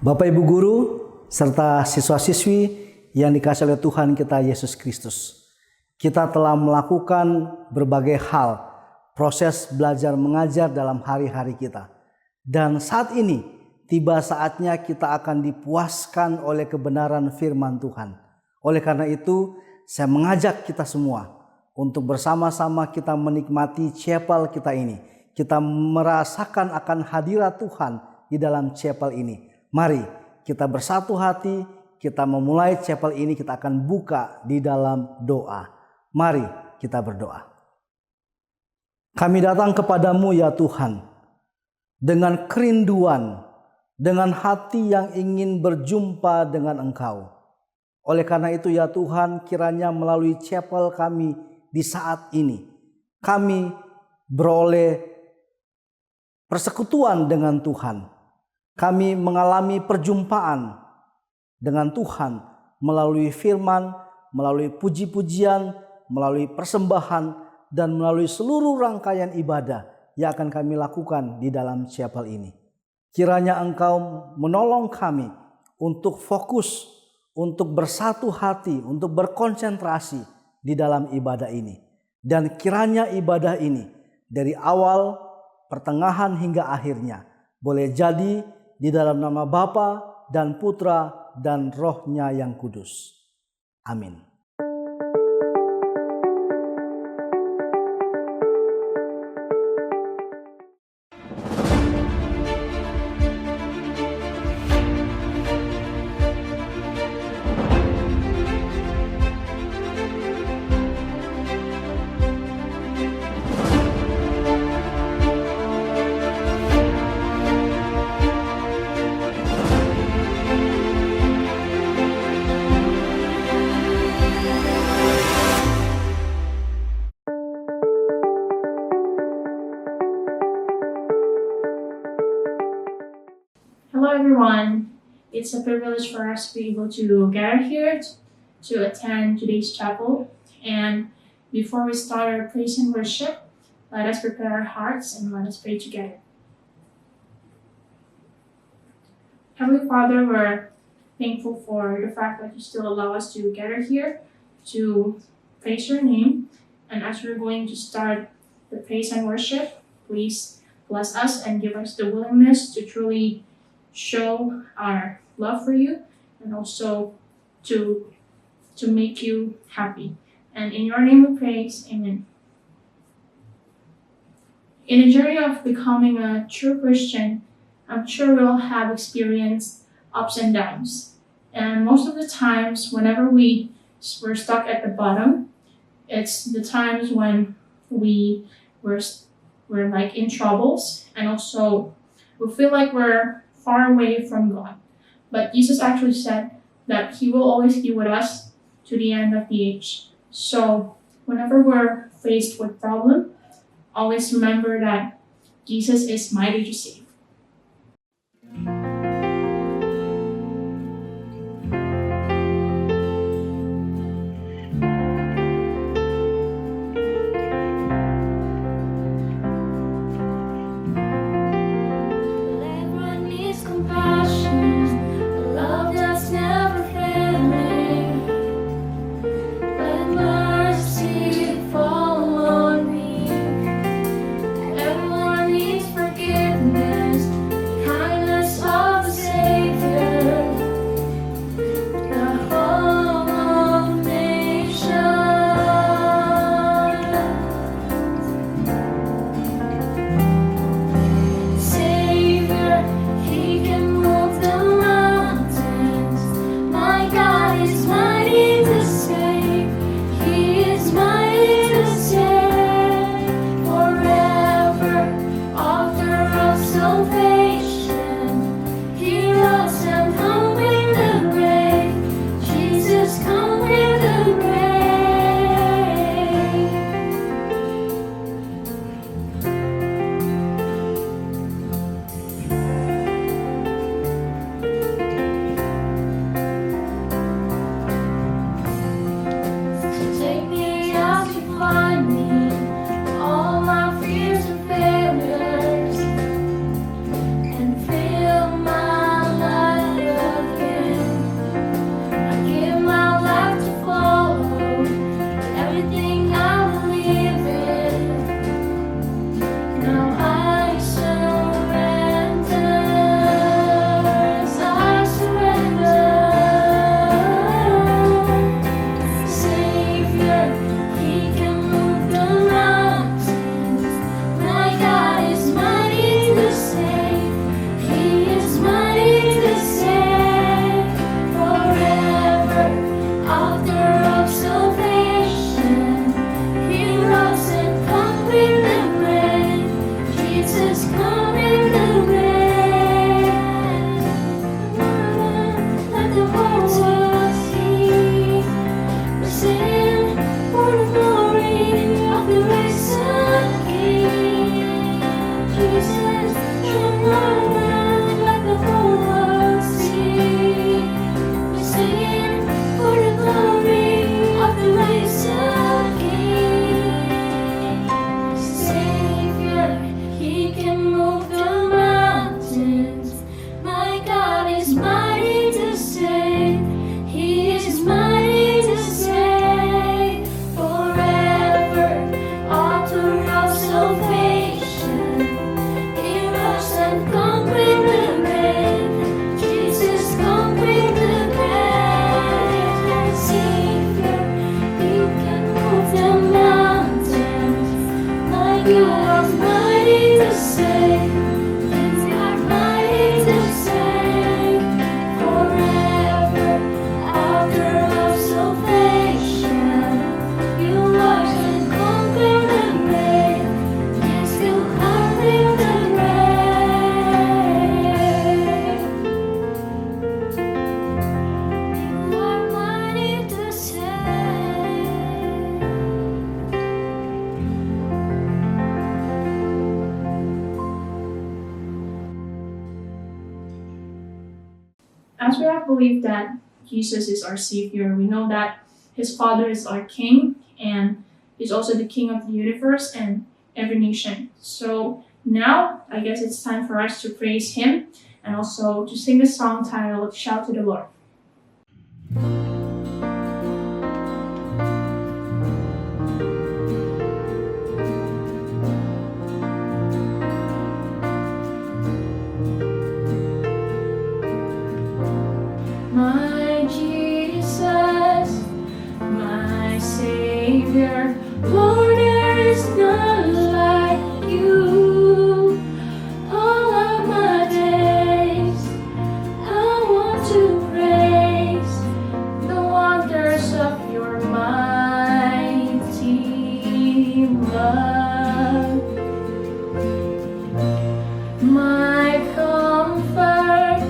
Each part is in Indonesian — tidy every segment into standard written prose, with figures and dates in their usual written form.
Bapak Ibu Guru serta siswa-siswi yang dikasihi oleh Tuhan kita Yesus Kristus. Kita telah melakukan berbagai hal, proses belajar mengajar dalam hari-hari kita. Dan saat ini tiba saatnya kita akan dipuaskan oleh kebenaran firman Tuhan. Oleh karena itu, saya mengajak kita semua untuk bersama-sama kita menikmati chapel kita ini. Kita merasakan akan hadirat Tuhan di dalam chapel ini. Mari kita bersatu hati, kita memulai chapel ini, kita akan buka di dalam doa. Mari kita berdoa. Kami datang kepadamu ya Tuhan, dengan kerinduan, dengan hati yang ingin berjumpa dengan Engkau. Oleh karena itu ya Tuhan, kiranya melalui chapel kami di saat ini, kami beroleh persekutuan dengan Tuhan. Kami mengalami perjumpaan dengan Tuhan melalui firman, melalui puji-pujian, melalui persembahan, dan melalui seluruh rangkaian ibadah yang akan kami lakukan di dalam chapel ini. Kiranya Engkau menolong kami untuk fokus, untuk bersatu hati, untuk berkonsentrasi di dalam ibadah ini. Dan kiranya ibadah ini dari awal, pertengahan hingga akhirnya boleh jadi di dalam nama Bapa dan Putra dan Roh-Nya yang kudus. Amin. Hello everyone, it's a privilege for us to be able to gather here to attend today's chapel. And before we start our praise and worship, let us prepare our hearts and let us pray together. Heavenly Father, we're thankful for the fact that you still allow us to gather here to praise your name. And as we're going to start the praise and worship, please bless us and give us the willingness to truly show our love for you and also to make you happy. And in your name we praise, amen. In the journey of becoming a true Christian, I'm sure we all have experienced ups and downs. And most of the times, whenever we're stuck at the bottom, it's the times when we're like in troubles, and also we feel like we're far away from God. But Jesus actually said that He will always be with us to the end of the age. So whenever we're faced with problem, always remember that Jesus is mighty to save. Everyone needs forgiveness. as we have believed that Jesus is our Savior, we know that His Father is our King, and He's also the King of the universe and every nation. So now, I guess it's time for us to praise Him and also to sing the song titled Shout to the Lord. My Jesus, my Savior, Lord, there is none like you. All of my days, I want to praise the wonders of your mighty love. My comfort,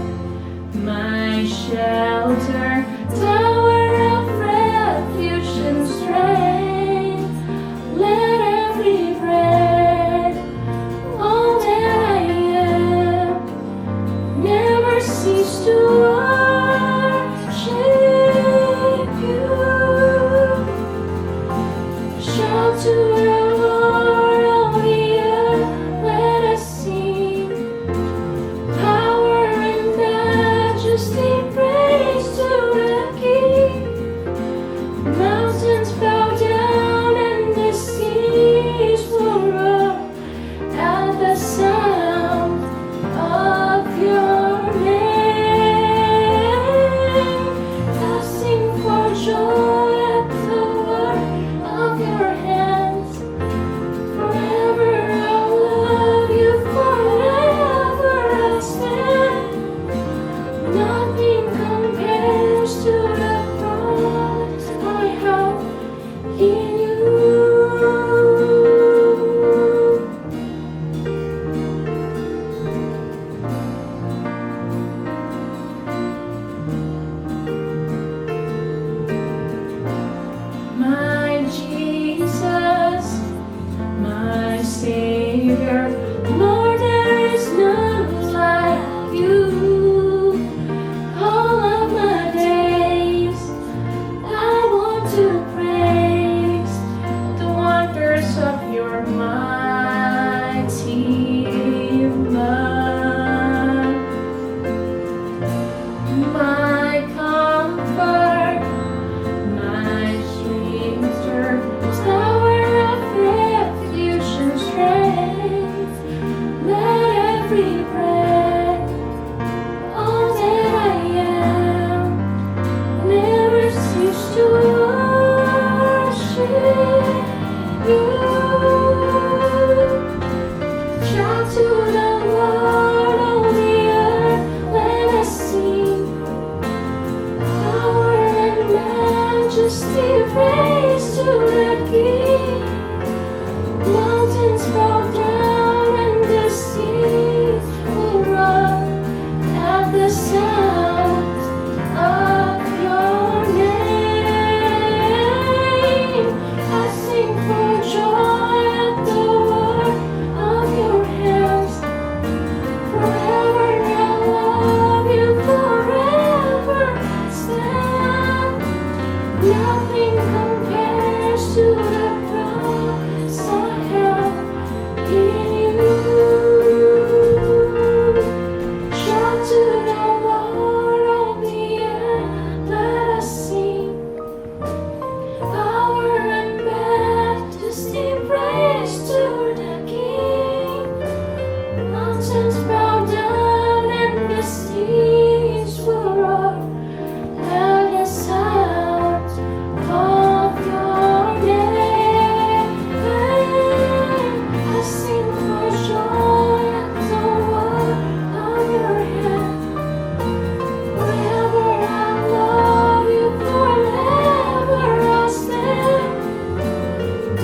my shelter, tower of refuge and strength. Let every breath, all that I am, never cease to worship you. Shout to the Lord, all the earth, let us sing. Power and majesty, praise to the King. Mountains bow down and the seas will roar at the sound of your name. I'll sing for joy at the work of your hands. Forever I'll love you, forever I'll stand. Nothing compares to the promise I have in you. My Jesus, my Savior, Lord, there is none like you. All of my days, I want to praise the wonders of your mighty love. My comfort, my shelter, tower of refuge and strength. Let every breath, all that I am, never cease to worship you. Shout to the Lord, all the earth, let us sing. Power and majesty, praise to the King. Mountains bow down and the seas will roar at the sound of your name. I sing for joy at the work of your hands. Forever I'll love you, forever I'll stand. Nothing compares to the promise I have in you. Shout to the Lord, all the earth, let us sing. Power and majesty, praise to the King. Mountains bow down and the seas will roar at the sound of your name. I sing for joy at the work of your hand. Forever I'll love you, forever I'll stand.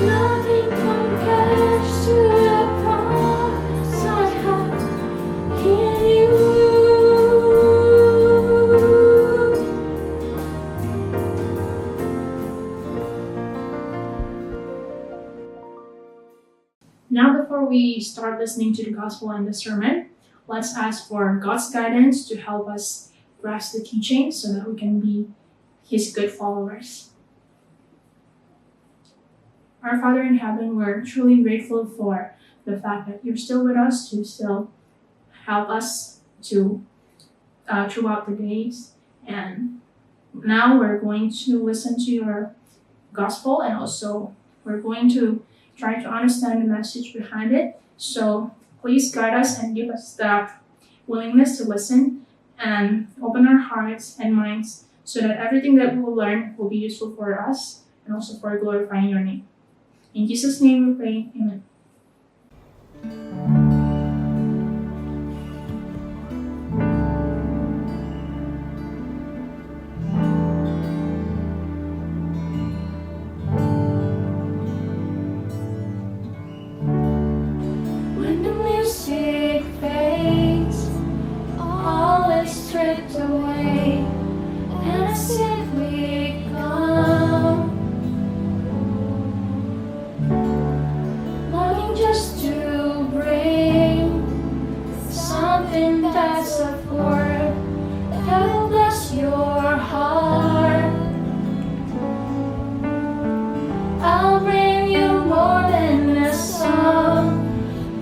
Nothing compares to the promise I have in you. Now, before we start listening to the gospel and the sermon, let's ask for God's guidance to help us grasp the teaching so that we can be His good followers. Our Father in heaven, we're truly grateful for the fact that you're still with us to still help us to throughout the days. And now we're going to listen to your gospel, and also we're going to try to understand the message behind it. So please guide us and give us the willingness to listen and open our hearts and minds so that everything that we will learn will be useful for us and also for glorifying your name. In Jesus' name we pray, amen. When the music fades, all is stripped away, and I simply come, longing just to bring something that's of worth that will bless your heart. I'll bring you more than a song,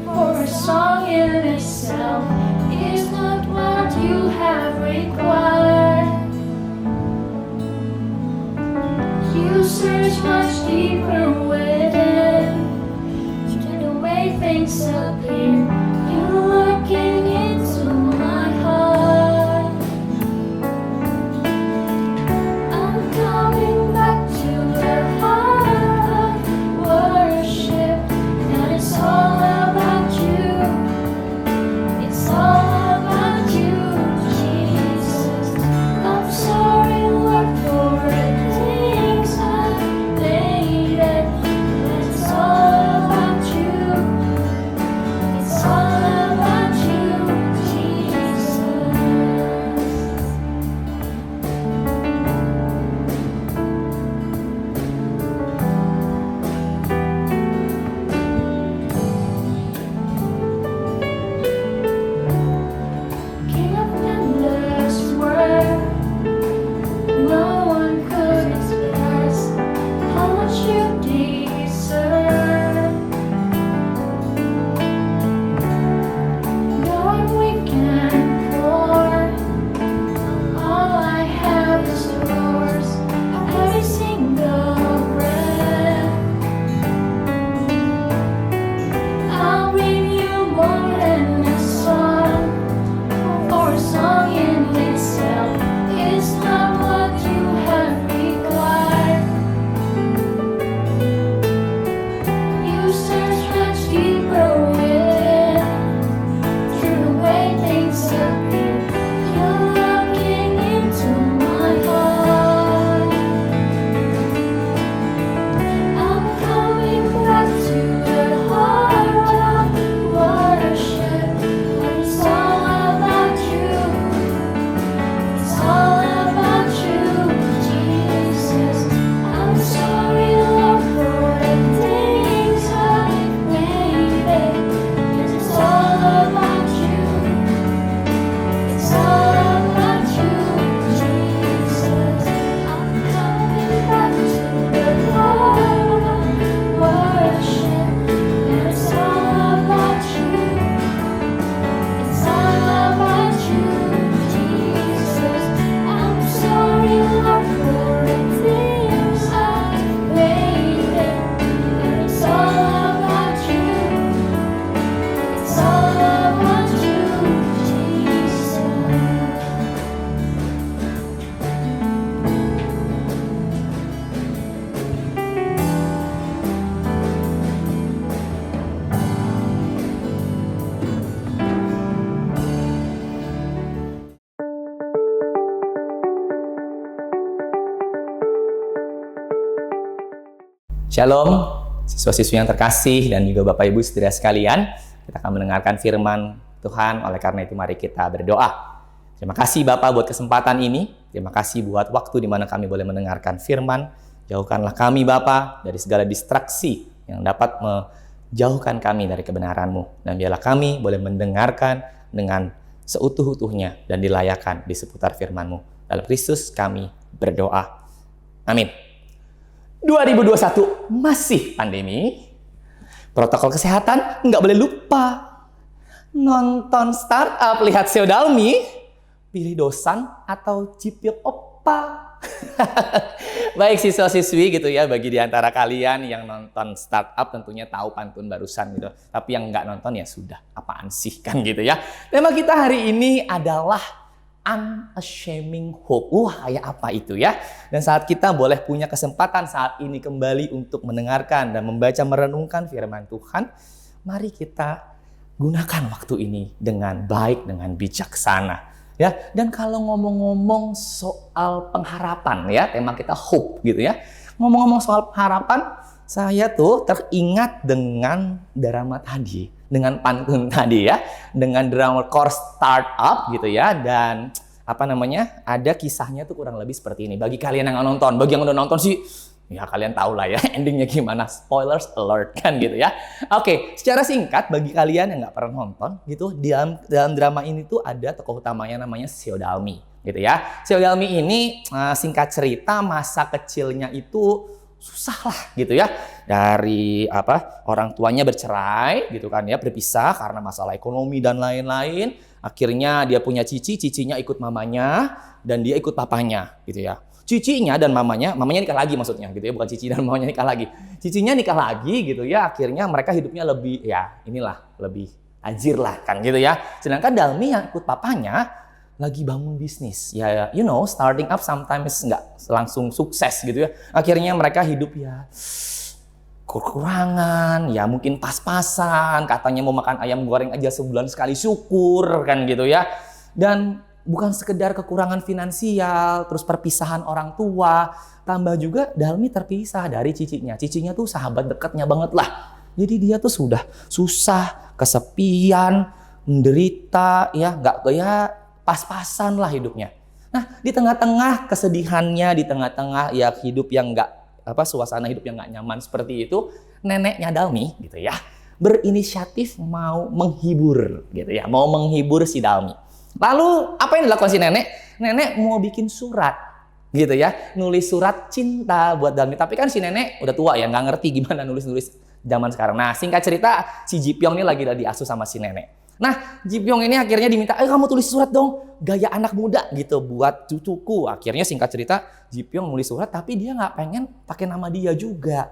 for a song in itself is not what you have required. You search much deeper within to the way things appear. You're looking into my heart. I'm coming back to the heart of worship, and it's all about you. It's all about you, Jesus. I'm sorry, Lord, for the things I've made it. It's all about you. It's all about you, Jesus. King of endless world, no one could express how much you deserve. No one weak and poor, all I have is yours. Every single breath, I'll bring you more than a song, for a song in itself is not what you have required. You search much deeper within, through the way things appear. You're looking into my heart. I'm coming back to the heart of worship, and it's all about you. It's all about you, Jesus. I'm sorry, Lord, for the things I've made it. 'Cause it's all about you. It's all about you, Jesus. I'm coming back to the heart of worship, and it's all about you. It's all about you, Jesus. I'm sorry, Lord, for the things I've made it. And it's all about you. It's all about you, Jesus. Shalom, siswa-siswi yang terkasih dan juga Bapak Ibu saudara sekalian. Kita akan mendengarkan firman Tuhan, oleh karena itu mari kita berdoa. Terima kasih Bapak buat kesempatan ini. Terima kasih buat waktu di mana kami boleh mendengarkan firman. Jauhkanlah kami Bapak dari segala distraksi yang dapat menjauhkan kami dari kebenaran-Mu. Dan biarlah kami boleh mendengarkan dengan seutuh-utuhnya dan dilayakan di seputar firman-Mu. Dalam Kristus kami berdoa. Amin. 2021 masih pandemi. Protokol kesehatan nggak boleh lupa. Nonton startup, lihat Seo Dalmi, pilih dosan atau cipil opa. Baik siswa-siswi gitu ya, bagi di antara kalian yang nonton startup tentunya tahu pantun barusan gitu. Tapi yang nggak nonton ya sudah, apaan sih kan gitu ya. Tema kita hari ini adalah Unasshaming Hope. Kayak apa itu ya? Dan saat kita boleh punya kesempatan saat ini kembali untuk mendengarkan dan membaca merenungkan firman Tuhan, mari kita gunakan waktu ini dengan baik, dengan bijaksana. Ya, dan kalau ngomong-ngomong soal pengharapan ya, tema kita hope gitu ya. Ngomong-ngomong soal pengharapan, saya tuh teringat dengan drama tadi, dengan pantun tadi ya, dengan drama course startup gitu ya, dan ada kisahnya tuh kurang lebih seperti ini. Bagi kalian yang nggak nonton, bagi yang udah nonton sih, ya kalian tahu lah ya endingnya gimana. Spoilers alert kan gitu ya. Oke, secara singkat bagi kalian yang nggak pernah nonton gitu, dalam drama ini tuh ada tokoh utamanya namanya Seo Dalmi gitu ya. Seo Dalmi ini singkat cerita masa kecilnya itu susah lah gitu ya. Dari orang tuanya bercerai gitu kan ya, berpisah karena masalah ekonomi dan lain-lain. Akhirnya dia punya cicinya ikut mamanya dan dia ikut papanya gitu ya. Cicinya dan mamanya nikah lagi maksudnya gitu ya, bukan cici dan mamanya nikah lagi. Cicinya nikah lagi gitu ya, akhirnya mereka hidupnya lebih lebih tajir lah kan gitu ya. Sedangkan Dalmi yang ikut papanya lagi bangun bisnis. Ya, starting up sometimes nggak langsung sukses gitu ya. Akhirnya mereka hidup ya kekurangan, ya mungkin pas-pasan, katanya mau makan ayam goreng aja sebulan sekali syukur kan gitu ya. Dan bukan sekedar kekurangan finansial, terus perpisahan orang tua, tambah juga Dalmi terpisah dari cicinya. Cicinya tuh sahabat dekatnya banget lah. Jadi dia tuh sudah susah, kesepian, menderita, pas-pasan lah hidupnya. Nah, di tengah-tengah kesedihannya, di tengah-tengah hidup yang suasana hidup yang nggak nyaman seperti itu, neneknya Dalmi gitu ya, berinisiatif mau menghibur gitu ya, mau menghibur si Dalmi. Lalu apa yang dilakukan si nenek? Nenek mau bikin surat gitu ya, nulis surat cinta buat Dalmi. Tapi kan si nenek udah tua ya, nggak ngerti gimana nulis zaman sekarang. Nah, singkat cerita si Ji Pyong ini lagi diasuh sama si nenek. Nah, Ji Pyong ini akhirnya diminta, kamu tulis surat dong, gaya anak muda gitu buat cucuku. Akhirnya singkat cerita Ji Pyong nulis surat, tapi dia nggak pengen pakai nama dia juga.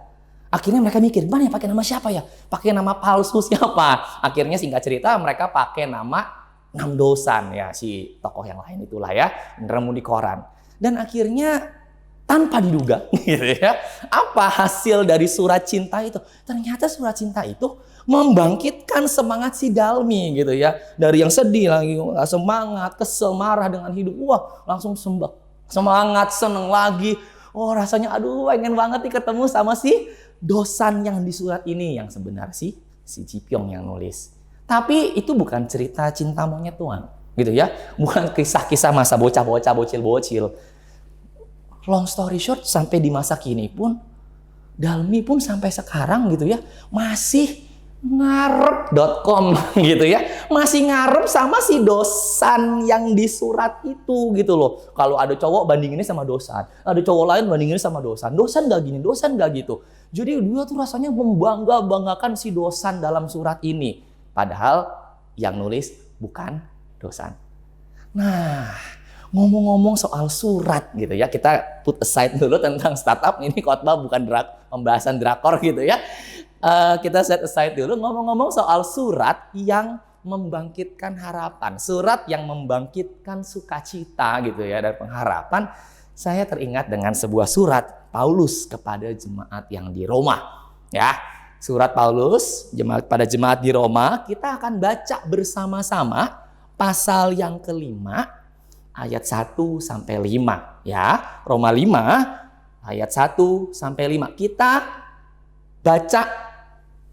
Akhirnya mereka mikir, mana ya pakai nama siapa ya? Pakai nama palsu siapa? Akhirnya singkat cerita mereka pakai nama Namdosan ya, si tokoh yang lain itulah ya, nemu di koran. Dan akhirnya tanpa diduga gitu ya, apa hasil dari surat cinta itu? Ternyata surat cinta itu membangkitkan semangat si Dalmi gitu ya. Dari yang sedih lagi, semangat, kesel, marah dengan hidup, langsung semangat, seneng lagi. Rasanya pengen banget nih ketemu sama si dosan yang di surat ini, yang sebenarnya si Ji Pyong yang nulis. Tapi itu bukan cerita cinta monyet Tuhan, gitu ya. Bukan kisah-kisah masa bocah-bocah, bocil-bocil. Long story short, sampai di masa kini pun, Dalmi pun sampai sekarang gitu ya, masih ngarep.com gitu ya. Masih ngarep sama si dosan yang di surat itu gitu loh. Kalau ada cowok bandinginnya sama dosan, ada cowok lain bandinginnya sama dosan. Dosan gak gini, dosan gak gitu. Jadi dia tuh rasanya membanggakan si dosan dalam surat ini. Padahal yang nulis bukan dosan. Nah, ngomong-ngomong soal surat gitu ya, kita put aside dulu tentang startup. Ini khotbah bukan pembahasan drakor gitu ya. Kita set aside dulu, ngomong-ngomong soal surat yang membangkitkan harapan, surat yang membangkitkan sukacita gitu ya, dan pengharapan. Saya teringat dengan sebuah surat Paulus kepada jemaat yang di Roma ya. Surat Paulus pada jemaat di Roma, kita akan baca bersama-sama pasal yang kelima ayat 1 sampai 5 ya. Roma 5 ayat 1 sampai 5. Kita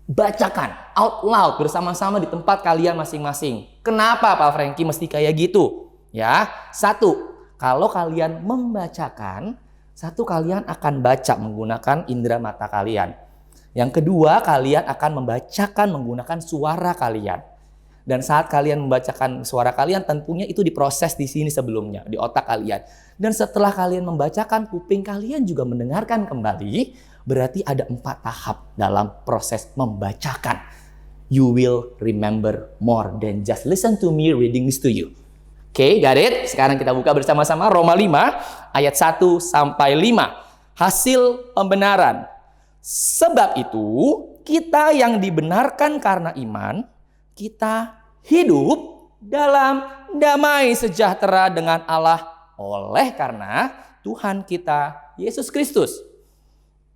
bacakan out loud bersama-sama di tempat kalian masing-masing. Kenapa Pak Franky mesti kayak gitu? Ya, satu, kalau kalian membacakan, kalian akan baca menggunakan indera mata kalian. Yang kedua, kalian akan membacakan menggunakan suara kalian. Dan saat kalian membacakan suara kalian, tentunya itu diproses di sini sebelumnya, di otak kalian. Dan setelah kalian membacakan, kuping kalian juga mendengarkan kembali. Berarti ada 4 tahap dalam proses membacakan. You will remember more than just listen to me reading this to you. Oke, got it? Sekarang kita buka bersama-sama Roma 5 ayat 1 sampai 5. Hasil pembenaran. Sebab itu, kita yang dibenarkan karena iman, kita hidup dalam damai sejahtera dengan Allah oleh karena Tuhan kita Yesus Kristus.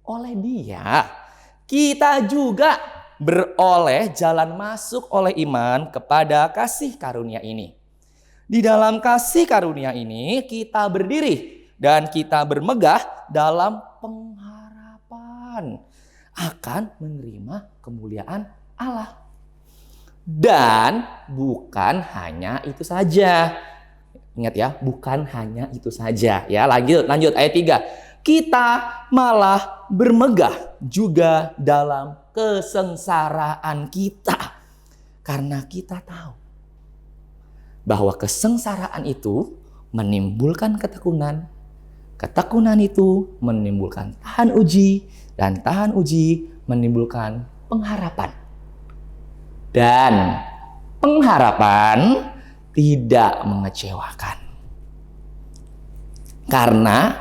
Oleh Dia, kita juga beroleh jalan masuk oleh iman kepada kasih karunia ini. Di dalam kasih karunia ini kita berdiri dan kita bermegah dalam pengharapan akan menerima kemuliaan Allah. Dan bukan hanya itu saja. Ingat ya, bukan hanya itu saja. Ya, lanjut ayat 3. Kita malah bermegah juga dalam kesengsaraan kita. Karena kita tahu bahwa kesengsaraan itu menimbulkan ketekunan. Ketekunan itu menimbulkan tahan uji. Dan tahan uji menimbulkan pengharapan. Dan pengharapan tidak mengecewakan. Karena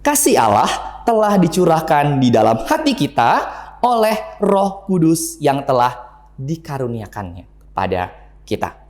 kasih Allah telah dicurahkan di dalam hati kita oleh Roh Kudus yang telah dikaruniakannya kepada kita.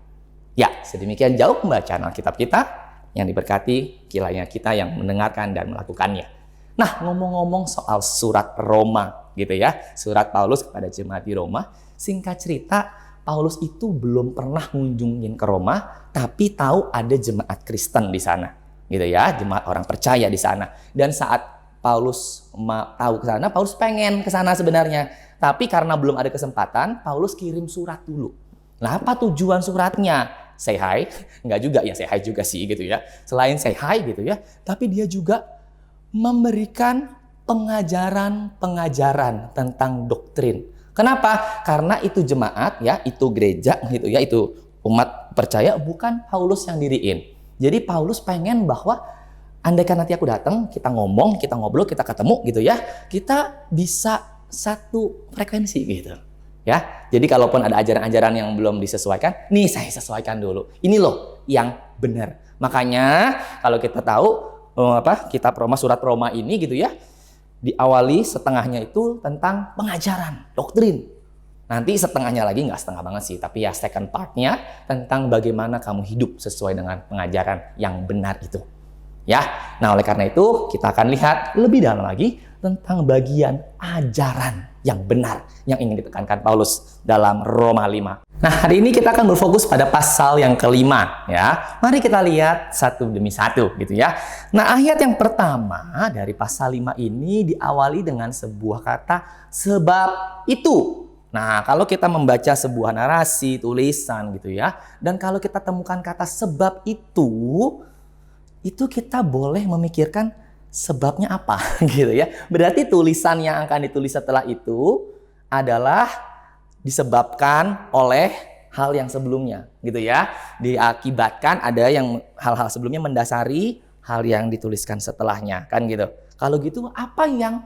Ya, sedemikian jauh pembacaan Alkitab kita yang diberkati kiranya kita yang mendengarkan dan melakukannya. Nah, ngomong-ngomong soal surat Roma gitu ya, surat Paulus kepada jemaat di Roma, singkat cerita Paulus itu belum pernah ngunjungin ke Roma, tapi tahu ada jemaat Kristen di sana, gitu ya, jemaat orang percaya di sana. Dan saat Paulus tahu ke sana, Paulus pengen ke sana sebenarnya, tapi karena belum ada kesempatan, Paulus kirim surat dulu. Nah, apa tujuan suratnya? Say hi? Enggak juga ya, say hi juga sih gitu ya. Selain say hi gitu ya, tapi dia juga memberikan pengajaran-pengajaran tentang doktrin. Kenapa? Karena itu jemaat ya, itu gereja gitu ya, itu umat percaya, bukan Paulus yang diriin. Jadi Paulus pengen bahwa andaikan nanti aku datang, kita ngomong, kita ngobrol, kita ketemu gitu ya, kita bisa satu frekuensi gitu. Ya. Jadi kalaupun ada ajaran-ajaran yang belum disesuaikan, nih saya sesuaikan dulu. Ini loh yang benar. Makanya kalau kita tahu kitab Roma, surat Roma ini gitu ya, diawali setengahnya itu tentang pengajaran, doktrin. Nanti setengahnya lagi, nggak setengah banget sih, tapi ya second part-nya tentang bagaimana kamu hidup sesuai dengan pengajaran yang benar itu. Ya, nah oleh karena itu kita akan lihat lebih dalam lagi tentang bagian ajaran yang benar yang ingin ditekankan Paulus dalam Roma 5. Nah, hari ini kita akan berfokus pada pasal yang kelima ya. Mari kita lihat satu demi satu gitu ya. Nah, ayat yang pertama dari pasal 5 ini diawali dengan sebuah kata sebab itu. Nah, kalau kita membaca sebuah narasi, tulisan gitu ya, dan kalau kita temukan kata sebab itu kita boleh memikirkan sebabnya apa gitu ya. Berarti tulisan yang akan ditulis setelah itu adalah disebabkan oleh hal yang sebelumnya gitu ya. Diakibatkan ada yang hal-hal sebelumnya mendasari hal yang dituliskan setelahnya kan gitu. Kalau gitu apa yang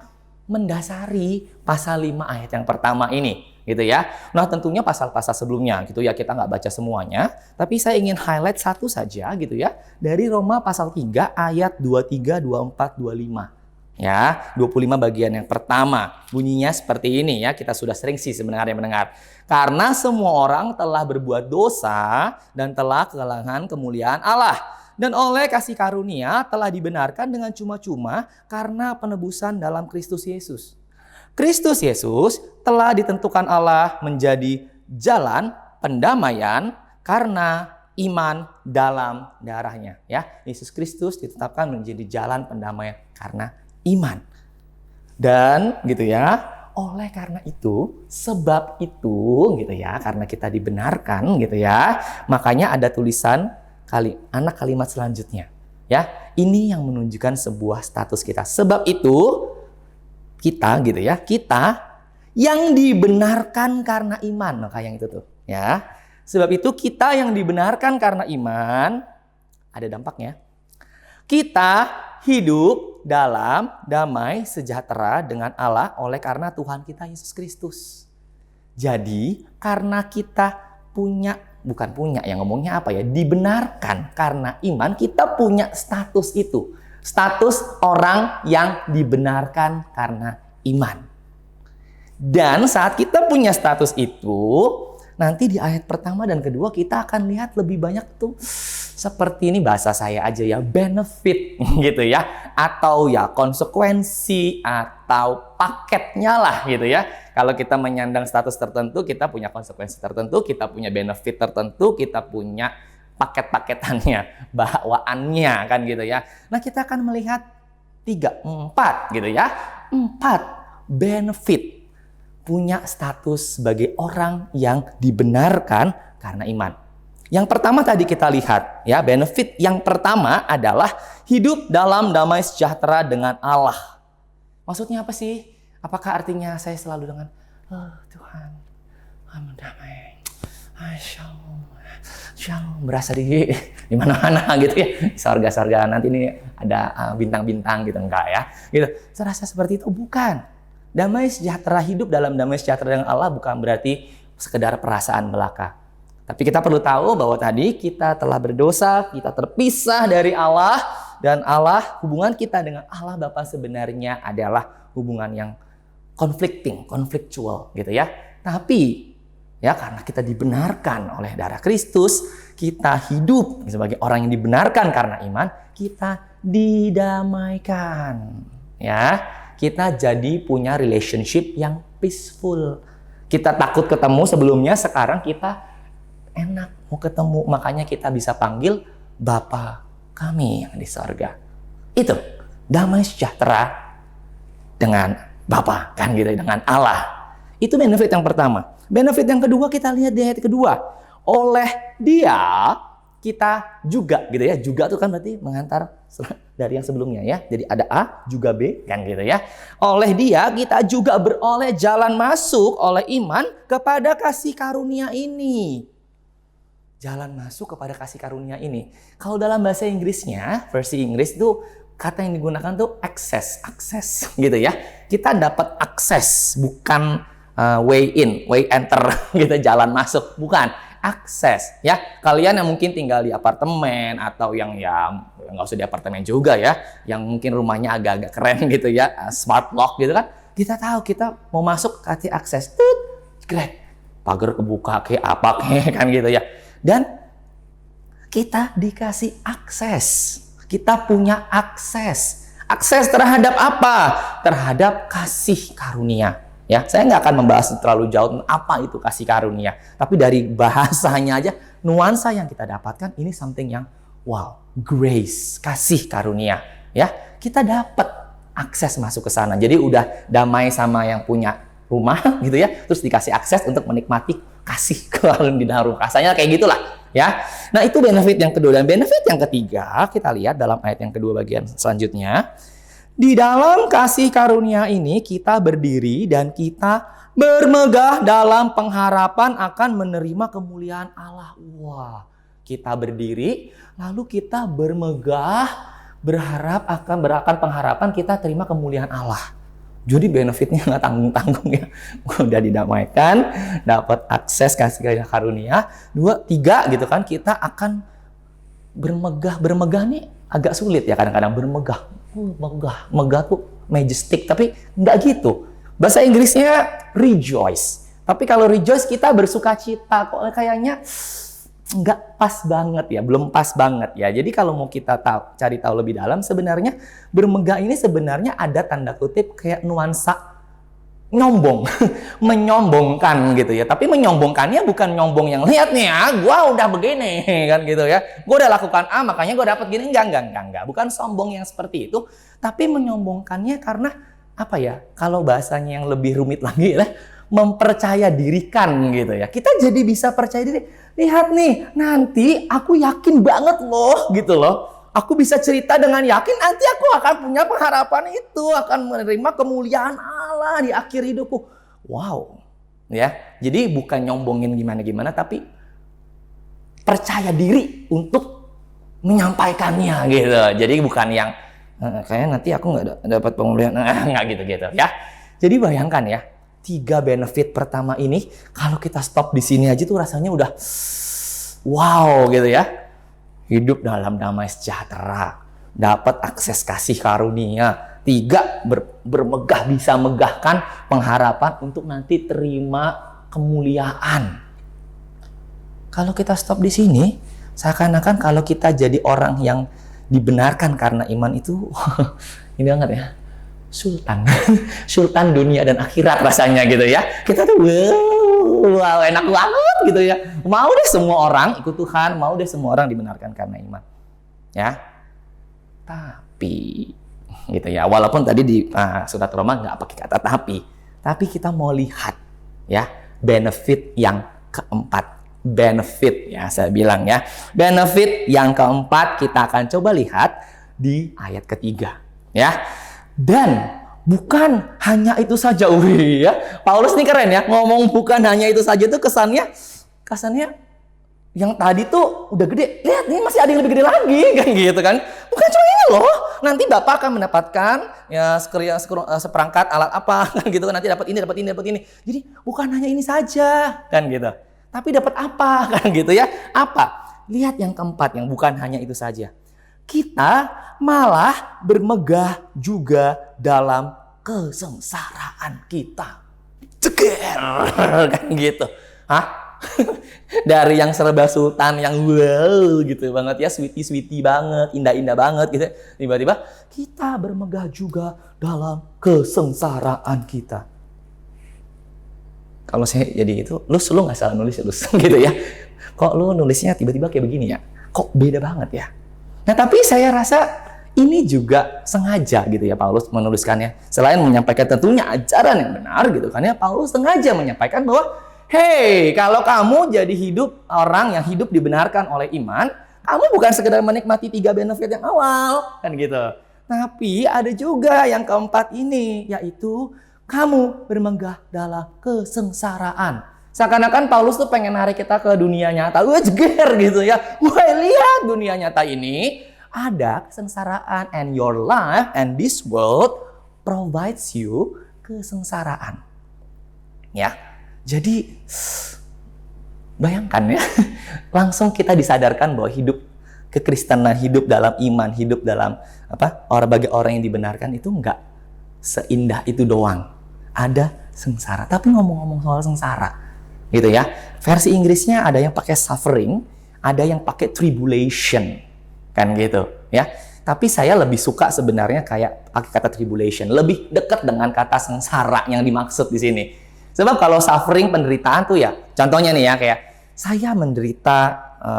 mendasari pasal 5 ayat yang pertama ini gitu ya. Nah, tentunya pasal-pasal sebelumnya gitu ya, kita nggak baca semuanya, tapi saya ingin highlight satu saja gitu ya, dari Roma pasal 3 ayat 23, 24, 25. Ya, 25 bagian yang pertama. Bunyinya seperti ini ya, kita sudah sering sih sebenarnya mendengar. Karena semua orang telah berbuat dosa dan telah kehilangan kemuliaan Allah. Dan oleh kasih karunia telah dibenarkan dengan cuma-cuma karena penebusan dalam Kristus Yesus. Kristus Yesus telah ditentukan Allah menjadi jalan pendamaian karena iman dalam darahnya. Ya, Yesus Kristus ditetapkan menjadi jalan pendamaian karena iman. Dan gitu ya, oleh karena itu, sebab itu gitu ya, karena kita dibenarkan gitu ya, makanya ada tulisan anak kalimat selanjutnya. Ya, ini yang menunjukkan sebuah status kita. Sebab itu kita gitu ya, kita yang dibenarkan karena iman, maka yang itu tuh ya. Sebab itu kita yang dibenarkan karena iman, ada dampaknya. Kita hidup dalam damai sejahtera dengan Allah oleh karena Tuhan kita Yesus Kristus. Jadi karena kita dibenarkan karena iman, kita punya status itu. Status orang yang dibenarkan karena iman. Dan saat kita punya status itu, nanti di ayat pertama dan kedua kita akan lihat lebih banyak tuh seperti ini, bahasa saya aja ya, benefit gitu ya, atau ya konsekuensi atau paketnya lah gitu ya. Kalau kita menyandang status tertentu, kita punya konsekuensi tertentu, kita punya benefit tertentu, kita punya paket-paketannya, bawaannya kan gitu ya. Nah, kita akan melihat 4 gitu ya. 4 benefit punya status sebagai orang yang dibenarkan karena iman. Yang pertama tadi kita lihat ya, benefit yang pertama adalah hidup dalam damai sejahtera dengan Allah. Maksudnya apa sih? Apakah artinya saya selalu dengan Tuhan, kamu damai, Shalom, berasa di mana-mana gitu ya, sorga-sorga nanti ini ada bintang-bintang gitu, enggak ya? Gitu. Serasa seperti itu bukan. Damai sejahtera, hidup dalam damai sejahtera dengan Allah bukan berarti sekedar perasaan belaka. Tapi kita perlu tahu bahwa tadi kita telah berdosa, kita terpisah dari Allah, dan hubungan kita dengan Allah Bapa sebenarnya adalah hubungan yang konfliktual gitu ya. Tapi ya karena kita dibenarkan oleh darah Kristus, kita hidup sebagai orang yang dibenarkan karena iman, kita didamaikan. Ya, kita jadi punya relationship yang peaceful. Kita takut ketemu sebelumnya, sekarang kita enak mau ketemu, makanya kita bisa panggil Bapa kami yang di sorga. Itu damai sejahtera dengan Bapa kan gitu, dengan Allah. Itu benefit yang pertama. Benefit yang kedua kita lihat di ayat kedua. Oleh Dia kita juga gitu ya. Juga itu kan berarti mengantar dari yang sebelumnya ya. Jadi ada A juga B kan gitu ya. Oleh Dia kita juga beroleh jalan masuk oleh iman kepada kasih karunia ini. Jalan masuk kepada kasih karunia ini. Kalau dalam bahasa Inggrisnya, versi Inggris itu kata yang digunakan tuh akses gitu ya. Kita dapat akses, bukan way in, way enter gitu, jalan masuk, bukan akses ya. Kalian yang mungkin tinggal di apartemen atau yang ya nggak usah di apartemen juga ya, yang mungkin rumahnya agak-agak keren gitu ya, smart lock gitu kan. Kita tahu kita mau masuk kasih akses, grek, pagar kebuka kayak apa kayak kan gitu ya. Dan kita dikasih akses. Kita punya akses. Akses terhadap apa? Terhadap kasih karunia. Ya, saya nggak akan membahas terlalu jauh apa itu kasih karunia. Tapi dari bahasanya aja, nuansa yang kita dapatkan ini something yang wow, grace, kasih karunia. Ya, kita dapat akses masuk ke sana. Jadi udah damai sama yang punya rumah gitu ya, terus dikasih akses untuk menikmati kasih karunia di dalam rumah. Rasanya kayak gitulah ya. Nah, itu benefit yang kedua. Dan benefit yang ketiga kita lihat dalam ayat yang kedua bagian selanjutnya. Di dalam kasih karunia ini kita berdiri dan kita bermegah dalam pengharapan akan menerima kemuliaan Allah. Wah, kita berdiri lalu kita bermegah berharap akan pengharapan kita terima kemuliaan Allah. Jadi benefitnya nggak tanggung-tanggung ya. Udah didamaikan, dapat akses kasih karunia. 2, 3 gitu kan, kita akan bermegah. Bermegah nih agak sulit ya kadang-kadang bermegah. Megah tuh majestic, tapi nggak gitu. Bahasa Inggrisnya rejoice. Tapi kalau rejoice kita bersuka cita, kok kayaknya nggak pas banget ya, belum pas banget ya. Jadi kalau mau kita cari tahu lebih dalam, sebenarnya bermegah ini sebenarnya ada tanda kutip kayak nuansa nyombong, menyombongkan gitu ya. Tapi menyombongkannya bukan nyombong yang lihat nih ya, gua udah begini kan gitu ya. Gua udah lakukan A, makanya gua dapat gini. Enggak. Bukan sombong yang seperti itu, tapi menyombongkannya karena apa ya? Kalau bahasanya yang lebih rumit lagi ya, mempercaya dirikan gitu ya. Kita jadi bisa percaya diri. Lihat nih, nanti aku yakin banget loh gitu loh. Aku bisa cerita dengan yakin nanti aku akan punya pengharapan itu, akan menerima kemuliaan Allah di akhir hidupku. Wow. Ya. Jadi bukan nyombongin gimana-gimana, tapi percaya diri untuk menyampaikannya gitu. Jadi bukan yang kayaknya nanti aku nggak dapat pemulihan, nggak gitu ya. Jadi bayangkan ya, 3 benefit pertama ini kalau kita stop di sini aja tuh rasanya udah wow gitu ya. Hidup dalam damai sejahtera, dapat akses kasih karunia. 3, bermegah, bisa megahkan pengharapan untuk nanti terima kemuliaan. Kalau kita stop di sini, seakan-akan kalau kita jadi orang yang dibenarkan karena iman itu, ini banget ya, sultan, sultan dunia dan akhirat rasanya gitu ya. Kita tuh wow, enak banget gitu ya. Mau deh semua orang ikut Tuhan, mau deh semua orang dibenarkan karena iman, ya. Tapi, gitu ya. Walaupun tadi di surat Roma nggak pakai kata tapi kita mau lihat, ya, benefit yang keempat. Benefit ya saya bilang ya, benefit yang keempat kita akan coba lihat di ayat ketiga ya. Dan bukan hanya itu saja, ya Paulus nih keren ya, ngomong bukan hanya itu saja tuh kesannya yang tadi tuh udah gede, lihat nih masih ada yang lebih gede lagi kan gitu kan. Bukan cuma ini loh, nanti Bapak akan mendapatkan ya seperangkat alat apa kan gitu kan, nanti dapat ini. Jadi bukan hanya ini saja kan gitu. Tapi dapat apa kan gitu ya? Apa? Lihat yang keempat yang bukan hanya itu saja. Kita malah bermegah juga dalam kesengsaraan kita. Ceger kan gitu. Hah? Dari yang serba sultan yang wow gitu banget ya, sweetie banget, indah banget gitu. Tiba-tiba kita bermegah juga dalam kesengsaraan kita. Kalau saya jadi itu, lu nggak salah nulis ya, gitu ya. Kok lu nulisnya tiba-tiba kayak begini ya? Kok beda banget ya? Nah, tapi saya rasa ini juga sengaja gitu ya Paulus menuliskannya. Selain menyampaikan tentunya ajaran yang benar gitu kan ya, Paulus sengaja menyampaikan bahwa hey, kalau kamu jadi hidup orang yang hidup dibenarkan oleh iman, kamu bukan sekedar menikmati 3 benefit yang awal, kan gitu. Tapi ada juga yang keempat ini, yaitu kamu bermegah dalam kesengsaraan. Seakan-akan Paulus tuh pengen narik kita ke dunia nyata. Wah, jeger gitu ya. Wah, lihat dunia nyata ini ada kesengsaraan. And your life and this world provides you kesengsaraan. Ya, jadi bayangkan ya. Langsung kita disadarkan bahwa hidup kekristenan, hidup dalam iman, hidup dalam bagi orang yang dibenarkan itu enggak seindah itu doang. Ada sengsara. Tapi ngomong-ngomong soal sengsara, gitu ya. Versi Inggrisnya ada yang pakai suffering, ada yang pakai tribulation, kan gitu, ya. Tapi saya lebih suka sebenarnya kayak pakai kata tribulation, lebih dekat dengan kata sengsara yang dimaksud di sini. Sebab kalau suffering penderitaan tuh ya, contohnya nih ya kayak saya menderita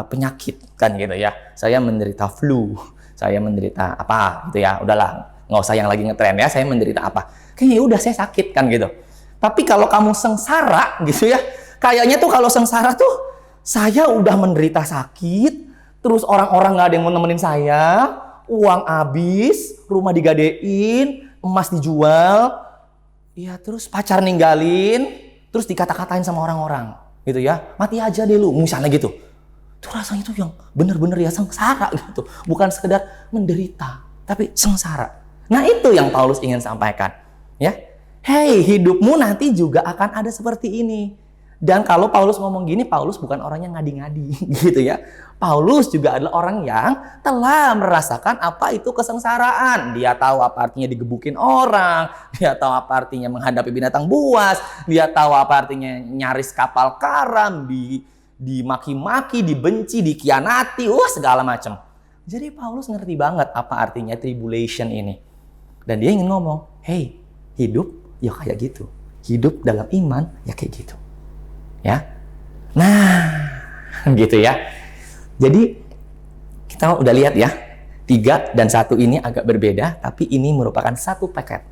penyakit, kan gitu ya. Saya menderita flu, saya menderita apa gitu ya. Udahlah, nggak usah yang lagi ngetren ya, saya menderita apa. Kayaknya udah saya sakit kan gitu. Tapi kalau kamu sengsara gitu ya, kayaknya tuh kalau sengsara tuh saya udah menderita sakit, terus orang-orang nggak ada yang mau nemenin saya, uang habis, rumah digadein, emas dijual, ya terus pacar ninggalin, terus dikata-katain sama orang-orang gitu ya, mati aja deh lu, misalnya gitu. Itu rasanya tuh yang bener-bener ya sengsara gitu, bukan sekedar menderita, tapi sengsara. Nah itu yang Paulus ingin sampaikan. Ya, hey, hidupmu nanti juga akan ada seperti ini. Dan kalau Paulus ngomong gini, Paulus bukan orang yang ngadi-ngadi, gitu ya. Paulus juga adalah orang yang telah merasakan apa itu kesengsaraan. Dia tahu apa artinya digebukin orang, dia tahu apa artinya menghadapi binatang buas, dia tahu apa artinya nyaris kapal karam, dimaki-maki, dibenci, dikhianati, segala macam. Jadi Paulus ngerti banget apa artinya tribulation ini. Dan dia ingin ngomong, hey, hidup ya kayak gitu. Hidup dalam iman ya kayak gitu. Ya. Nah, gitu ya. Jadi kita udah lihat ya, 3 dan 1 ini agak berbeda, tapi ini merupakan satu paket.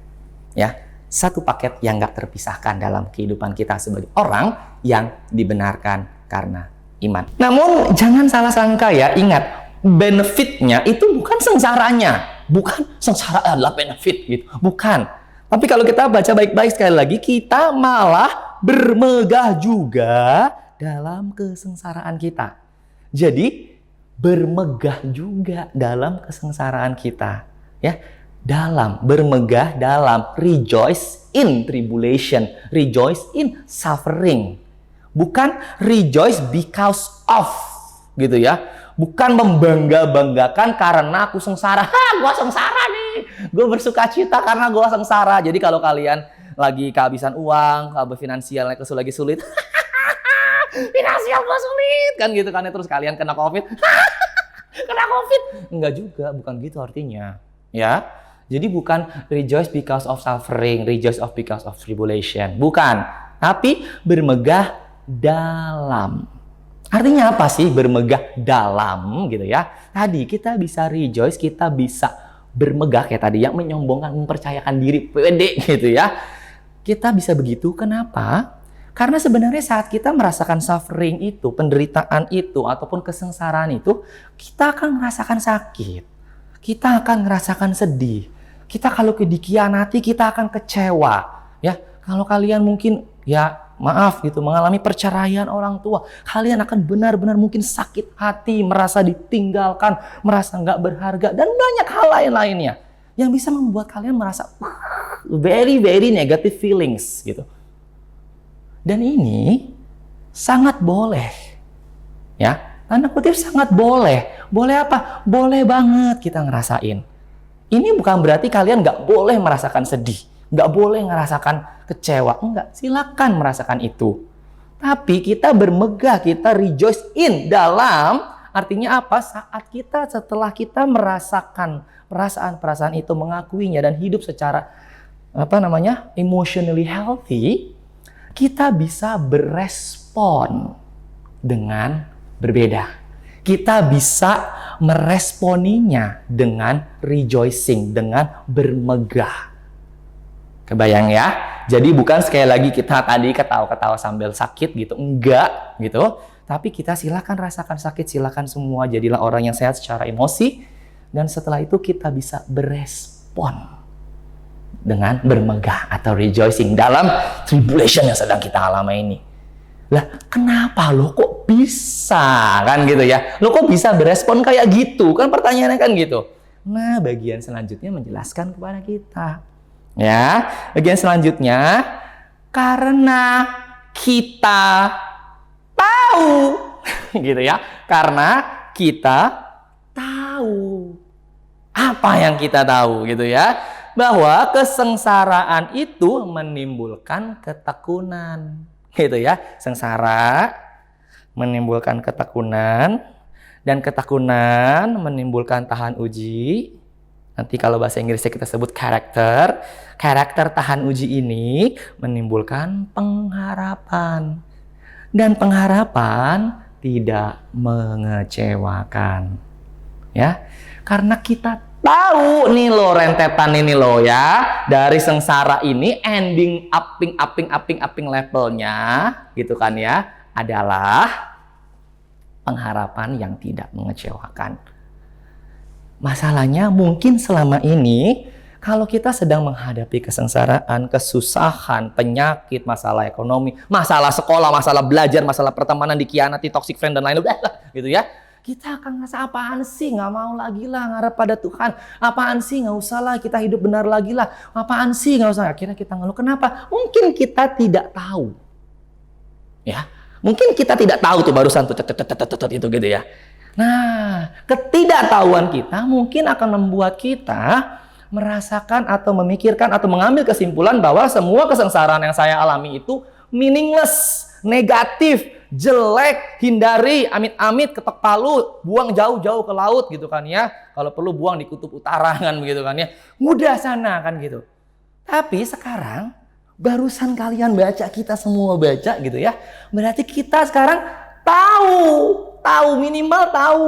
Ya, satu paket yang gak terpisahkan dalam kehidupan kita sebagai orang yang dibenarkan karena iman. Namun jangan salah sangka ya, ingat, benefitnya itu bukan sengsaranya. Bukan sengsara adalah benefit gitu. Bukan. Tapi kalau kita baca baik-baik sekali lagi, kita malah bermegah juga dalam kesengsaraan kita. Jadi bermegah juga dalam kesengsaraan kita, ya. Bermegah dalam, rejoice in tribulation, rejoice in suffering. Bukan rejoice because of, gitu ya. Bukan membangga-banggakan karena aku sengsara. Gua sengsara nih. Gue bersuka cita karena gua sengsara. Jadi kalau kalian lagi kehabisan uang, kalau finansialnya lagi sulit, finansial gua sulit kan gitu kan, terus kalian kena COVID. Kena COVID. Enggak juga, bukan gitu artinya. Ya. Jadi bukan rejoice because of suffering, rejoice because of tribulation. Bukan. Tapi bermegah dalam. Artinya apa sih bermegah dalam gitu ya? Tadi kita bisa rejoice, kita bisa bermegah kayak tadi yang menyombongkan, mempercayakan diri, pede gitu ya. Kita bisa begitu, kenapa? Karena sebenarnya saat kita merasakan suffering itu, penderitaan itu, ataupun kesengsaraan itu, kita akan merasakan sakit. Kita akan merasakan sedih. Kita kalau dikhianati, kita akan kecewa. Ya, kalau kalian mungkin, ya maaf gitu, mengalami perceraian orang tua, kalian akan benar-benar mungkin sakit hati, merasa ditinggalkan, merasa nggak berharga, dan banyak hal lain-lainnya yang bisa membuat kalian merasa very negative feelings gitu. Dan ini sangat boleh, ya, tanda kutip sangat boleh. Boleh apa? Boleh banget kita ngerasain. Ini bukan berarti kalian nggak boleh merasakan sedih, nggak boleh merasakan kecewa. Enggak, silakan merasakan itu. Tapi kita bermegah, kita rejoice in dalam, artinya apa? Saat kita, setelah kita merasakan perasaan-perasaan itu, mengakuinya dan hidup secara emotionally healthy, kita bisa berespon dengan berbeda. Kita bisa meresponinya dengan rejoicing, dengan bermegah. Kebayang ya? Jadi bukan sekali lagi kita tadi ketawa-ketawa sambil sakit gitu, enggak gitu. Tapi kita silakan rasakan sakit, silakan semua, jadilah orang yang sehat secara emosi. Dan setelah itu kita bisa berespon dengan bermegah atau rejoicing dalam tribulation yang sedang kita alami ini. Lah, kenapa lo kok bisa kan gitu ya? Lo kok bisa berespon kayak gitu? Kan pertanyaannya kan gitu. Nah, bagian selanjutnya menjelaskan kepada kita. Ya, bagian selanjutnya karena kita tahu gitu ya. Karena kita tahu. Apa yang kita tahu gitu ya? Bahwa kesengsaraan itu menimbulkan ketekunan. Gitu ya, sengsara menimbulkan ketekunan, dan ketekunan menimbulkan tahan uji. Nanti kalau bahasa Inggrisnya kita sebut karakter. Karakter tahan uji ini menimbulkan pengharapan, dan pengharapan tidak mengecewakan. Ya, karena kita tahu nih lo rentetan ini lo ya, dari sengsara ini ending upping levelnya gitu kan ya, adalah pengharapan yang tidak mengecewakan. Masalahnya mungkin selama ini kalau kita sedang menghadapi kesengsaraan, kesusahan, penyakit, masalah ekonomi, masalah sekolah, masalah belajar, masalah pertemanan, dikhianati, toxic friend dan lain-lain gitu ya. Kita akan ngerasa apaan sih, nggak mau lagi lah ngarep pada Tuhan. Apaan sih, nggak usah lah kita hidup benar lagi lah. Apaan sih, nggak usah. Akhirnya kita ngeluh. Kenapa? Mungkin kita tidak tahu. Ya, mungkin kita tidak tahu tuh barusan tuh itu gitu ya. Nah, ketidaktahuan kita mungkin akan membuat kita merasakan atau memikirkan atau mengambil kesimpulan bahwa semua kesengsaraan yang saya alami itu meaningless, negatif, jelek, hindari, amit-amit, ketok palu, buang jauh-jauh ke laut gitu kan ya. Kalau perlu buang di kutub utara kan begitu kan ya. Mudah sana kan gitu. Tapi sekarang barusan kalian baca, kita semua baca gitu ya. Berarti kita sekarang tahu minimal tahu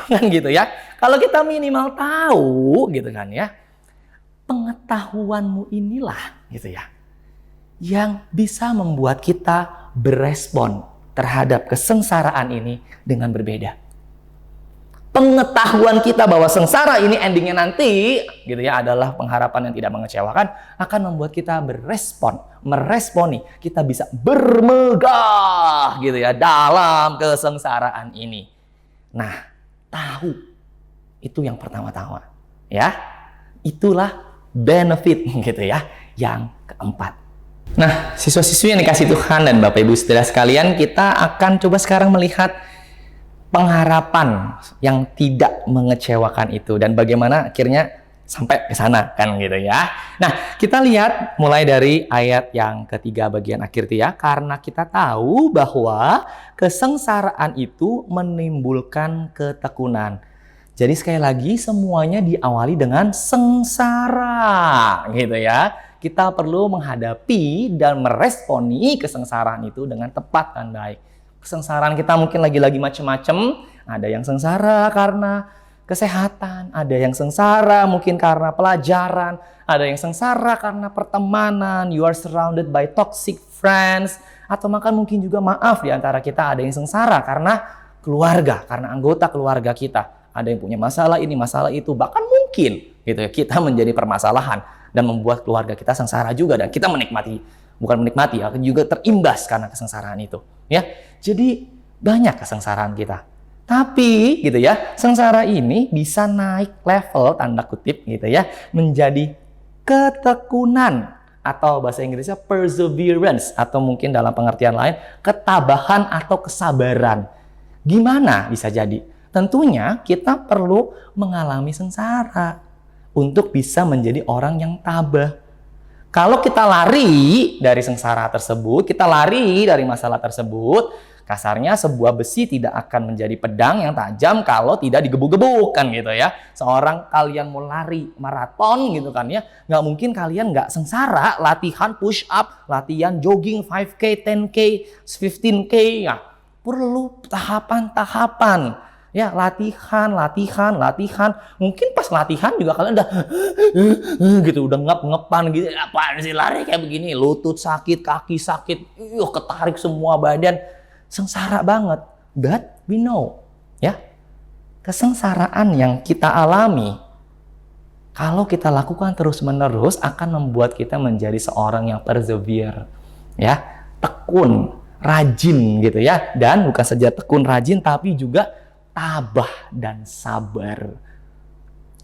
kan gitu ya. Kalau kita minimal tahu gitu kan ya. Pengetahuanmu inilah gitu ya yang bisa membuat kita berespon terhadap kesengsaraan ini dengan berbeda. Pengetahuan kita bahwa sengsara ini endingnya nanti gitu ya adalah pengharapan yang tidak mengecewakan akan membuat kita meresponi, kita bisa bermegah gitu ya dalam kesengsaraan ini. Nah, tahu itu yang pertama-tama, ya. Itulah benefit gitu ya. Yang keempat. Nah, siswa-siswi yang dikasih Tuhan dan Bapak Ibu Saudara sekalian, kita akan coba sekarang melihat pengharapan yang tidak mengecewakan itu dan bagaimana akhirnya sampai ke sana kan gitu ya. Nah, kita lihat mulai dari ayat yang ketiga bagian akhir itu ya, karena kita tahu bahwa kesengsaraan itu menimbulkan ketekunan. Jadi sekali lagi semuanya diawali dengan sengsara gitu ya. Kita perlu menghadapi dan meresponi kesengsaraan itu dengan tepat dan baik. Kesengsaraan kita mungkin lagi-lagi macam-macam. Ada yang sengsara karena kesehatan, ada yang sengsara mungkin karena pelajaran, ada yang sengsara karena pertemanan, you are surrounded by toxic friends, atau mungkin juga maaf di antara kita ada yang sengsara karena keluarga, karena anggota keluarga kita. Ada yang punya masalah ini, masalah itu, bahkan mungkin gitu ya, kita menjadi permasalahan dan membuat keluarga kita sengsara juga dan kita bukan menikmati ya, juga terimbas karena kesengsaraan itu ya. Jadi banyak kesengsaraan kita. Tapi gitu ya, sengsara ini bisa naik level tanda kutip gitu ya menjadi ketekunan atau bahasa Inggrisnya perseverance atau mungkin dalam pengertian lain ketabahan atau kesabaran. Gimana bisa jadi? Tentunya kita perlu mengalami sengsara untuk bisa menjadi orang yang tabah. Kalau kita lari dari sengsara tersebut, kita lari dari masalah tersebut, kasarnya sebuah besi tidak akan menjadi pedang yang tajam kalau tidak digebuk-gebuk kan gitu ya. Seorang kalian mau lari maraton gitu kan ya, nggak mungkin kalian nggak sengsara latihan push up, latihan jogging 5K, 10K, 15K ya. Perlu tahapan-tahapan. Ya, latihan. Mungkin pas latihan juga kalian udah gitu, udah ngep-ngepan gitu. Apaan sih lari kayak begini? Lutut sakit, kaki sakit, ketarik semua badan. Sengsara banget. But we know, ya. Kesengsaraan yang kita alami kalau kita lakukan terus-menerus akan membuat kita menjadi seorang yang persevere, ya. Tekun, rajin gitu ya. Dan bukan saja tekun, rajin tapi juga tabah dan sabar.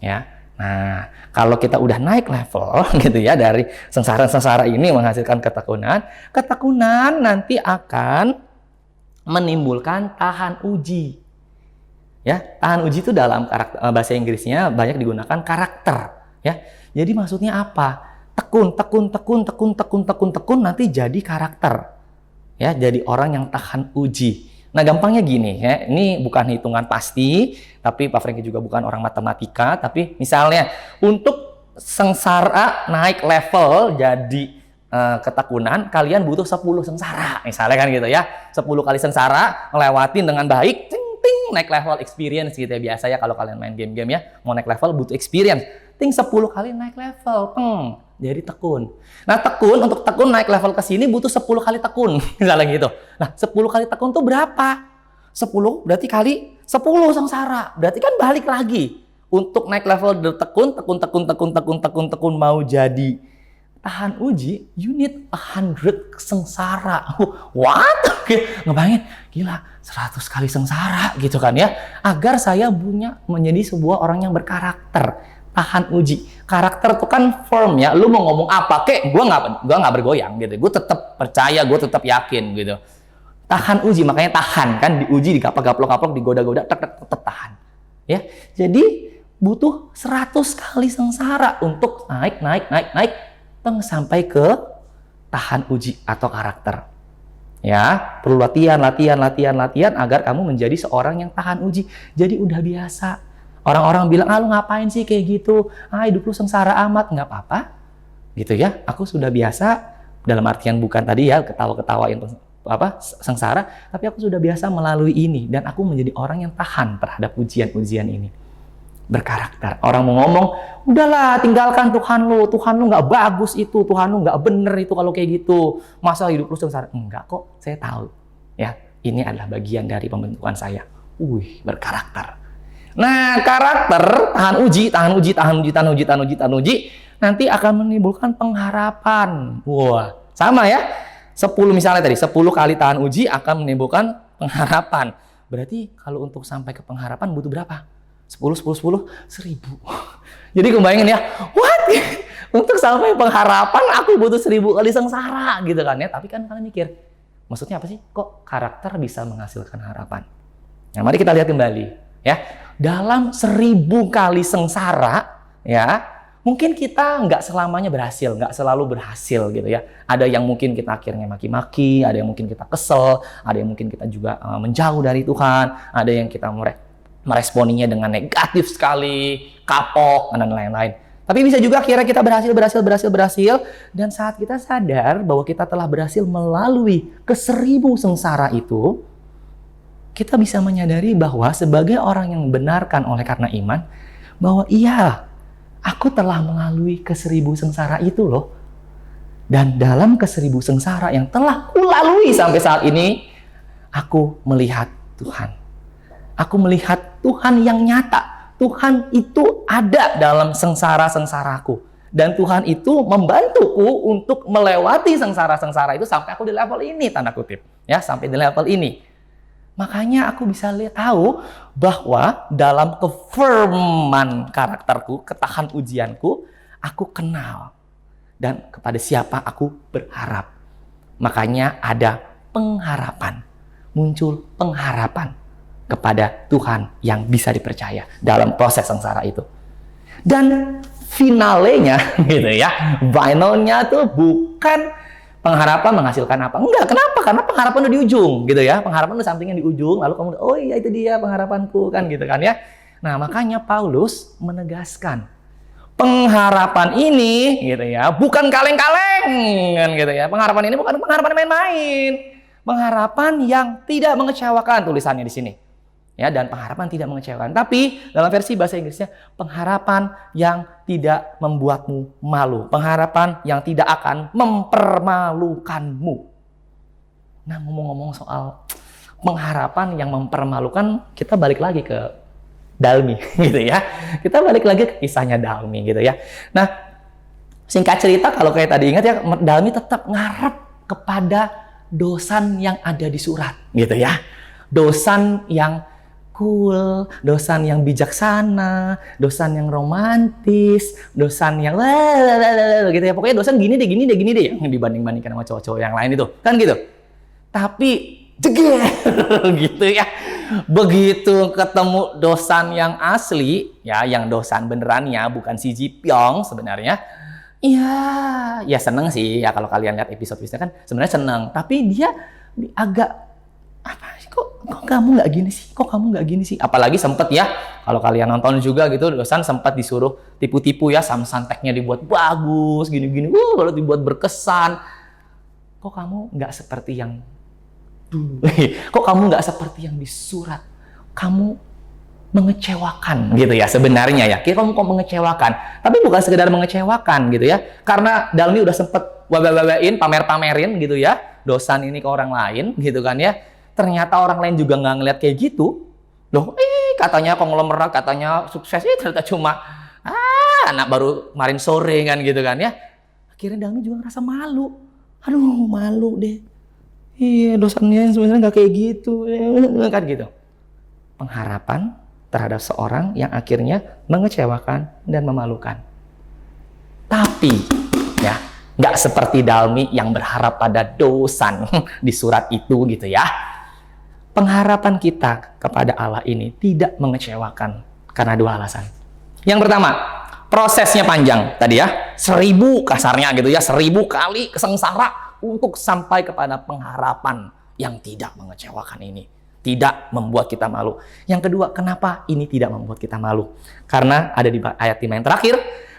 Ya. Nah, kalau kita udah naik level gitu ya dari sengsara-sengsara ini menghasilkan ketekunan, ketekunan nanti akan menimbulkan tahan uji. Ya, tahan uji itu dalam bahasa Inggrisnya banyak digunakan karakter, ya. Jadi maksudnya apa? Tekun nanti jadi karakter. Ya, jadi orang yang tahan uji. Nah, gampangnya gini ya, ini bukan hitungan pasti, tapi Pak Franky juga bukan orang matematika, tapi misalnya untuk sengsara naik level jadi ketekunan, kalian butuh 10 sengsara, misalnya kan gitu ya. 10 kali sengsara, ngelewatin dengan baik, naik level experience gitu ya. Biasa ya kalau kalian main game-game ya, mau naik level butuh experience. 10 kali naik level, jadi tekun. Nah, untuk tekun naik level ke sini butuh 10 kali tekun, misalnya gitu. Nah, 10 kali tekun tuh berapa? 10 berarti kali 10 sengsara. Berarti kan balik lagi. Untuk naik level tekun mau jadi tahan uji, you need 100 sengsara. What? Ngebayangin, gila, 100 kali sengsara gitu kan ya. Agar saya punya menjadi sebuah orang yang berkarakter. Tahan uji. Karakter itu kan firm ya. Lu mau ngomong apa kek, gue nggak bergoyang gitu. Gue tetap percaya, gue tetap yakin gitu. Tahan uji, makanya tahan kan, diuji, digaplok-gaplok, digoda-goda, tetap tahan. Ya, jadi butuh 100 kali sengsara untuk naik sampai ke tahan uji atau karakter. Ya, perlu latihan agar kamu menjadi seorang yang tahan uji. Jadi udah biasa. Orang-orang bilang, lu ngapain sih kayak gitu? Hidup lu sengsara amat. Nggak apa-apa. Gitu ya. Aku sudah biasa, dalam artian bukan tadi ya, ketawa-ketawain sengsara, tapi aku sudah biasa melalui ini. Dan aku menjadi orang yang tahan terhadap ujian-ujian ini. Berkarakter. Orang mau ngomong, udahlah tinggalkan Tuhan lu nggak bagus itu, Tuhan lu nggak bener itu kalau kayak gitu. Masa hidup lu sengsara? Enggak kok, saya tahu. Ya, ini adalah bagian dari pembentukan saya. Berkarakter. Nah, karakter tahan uji nanti akan menimbulkan pengharapan. Wah, sama ya. 10 misalnya tadi, 10 kali tahan uji akan menimbulkan pengharapan. Berarti kalau untuk sampai ke pengharapan butuh berapa? 10, 10, 10, 1000. Jadi kebayangin ya, what? Untuk sampai pengharapan aku butuh 1000 kali sengsara gitu kan ya. Tapi kan kalian mikir, maksudnya apa sih? Kok karakter bisa menghasilkan harapan? Nah, mari kita lihat kembali ya. Dalam 1000 kali sengsara ya, mungkin kita nggak selamanya berhasil, nggak selalu berhasil gitu ya. Ada yang mungkin kita akhirnya maki-maki, ada yang mungkin kita kesel, ada yang mungkin kita juga menjauh dari Tuhan, ada yang kita meresponinya dengan negatif sekali, kapok, dan lain-lain. Tapi bisa juga akhirnya kita berhasil, dan saat kita sadar bahwa kita telah berhasil melalui ke-1000 sengsara itu, kita bisa menyadari bahwa sebagai orang yang membenarkan oleh karena iman, bahwa iya, aku telah melalui ke-1000 sengsara itu loh. Dan dalam ke-1000 sengsara yang telah kulalui sampai saat ini, aku melihat Tuhan. Aku melihat Tuhan yang nyata. Tuhan itu ada dalam sengsara-sengsaraku. Dan Tuhan itu membantuku untuk melewati sengsara-sengsara itu sampai aku di level ini, tanda kutip. Ya, sampai di level ini. Makanya aku bisa tahu bahwa dalam kefirman karakterku, ketahan ujianku, aku kenal. Dan kepada siapa aku berharap. Makanya ada pengharapan. Muncul pengharapan kepada Tuhan yang bisa dipercaya dalam proses sengsara itu. Dan finalenya gitu ya, finalnya tuh bukan pengharapan menghasilkan apa. Enggak, kenapa? Karena pengharapan udah di ujung gitu ya. Pengharapan udah sampingnya di ujung, lalu kamu, oh iya itu dia pengharapanku kan gitu kan ya. Nah, makanya Paulus menegaskan pengharapan ini gitu ya, bukan kaleng-kaleng kan gitu ya. Pengharapan ini bukan pengharapan main-main. Pengharapan yang tidak mengecewakan, tulisannya di sini. Ya, dan pengharapan tidak mengecewakan. Tapi dalam versi bahasa Inggrisnya, pengharapan yang tidak membuatmu malu. Pengharapan yang tidak akan mempermalukanmu. Nah, ngomong-ngomong soal pengharapan yang mempermalukan, kita balik lagi ke Dalmi gitu ya. Kita balik lagi ke kisahnya Dalmi gitu ya. Nah, singkat cerita kalau kayak tadi ingat ya, Dalmi tetap ngarep kepada dosan yang ada di surat gitu ya. Dosan yang cool, dosan yang bijaksana, dosan yang romantis, dosan yang gitu ya. Pokoknya dosan gini deh yang dibanding-bandingkan sama cowok-cowok yang lain itu. Kan gitu. Tapi jeger gitu ya. Begitu ketemu dosan yang asli, ya yang dosan benerannya bukan si Jipyong sebenarnya. Ya seneng sih ya kalau kalian lihat episode-episodenya kan sebenarnya seneng. Tapi dia agak apa sih kok kamu nggak gini sih? Kok kamu nggak gini sih? Apalagi sempet ya, kalau kalian nonton juga gitu, dosan sempat disuruh tipu-tipu ya, samsanteknya dibuat bagus, gini-gini, kalau dibuat berkesan. Kok kamu nggak seperti yang dulu? Kok kamu nggak seperti yang di surat? Kamu mengecewakan gitu ya sebenarnya ya. Kamu kok mengecewakan? Tapi bukan sekedar mengecewakan gitu ya. Karena Dalmi udah sempet wawain, pamer-pamerin gitu ya, dosan ini ke orang lain gitu kan ya. Ternyata orang lain juga nggak ngeliat kayak gitu. Loh, katanya konglomerat, katanya sukses, ternyata cuma anak baru kemarin sore kan gitu kan ya. Akhirnya Dalmi juga ngerasa malu. Aduh, malu deh. Iya, dosannya sebenarnya nggak kayak gitu kan gitu. Pengharapan terhadap seorang yang akhirnya mengecewakan dan memalukan. Tapi ya, nggak seperti Dalmi yang berharap pada dosan di surat itu gitu ya. Pengharapan kita kepada Allah ini tidak mengecewakan karena dua alasan. Yang pertama, prosesnya panjang tadi ya, 1000 kasarnya gitu ya, 1000 kali kesengsara untuk sampai kepada pengharapan yang tidak mengecewakan ini, tidak membuat kita malu. Yang kedua, kenapa ini tidak membuat kita malu? Karena ada di ayat 5 yang terakhir,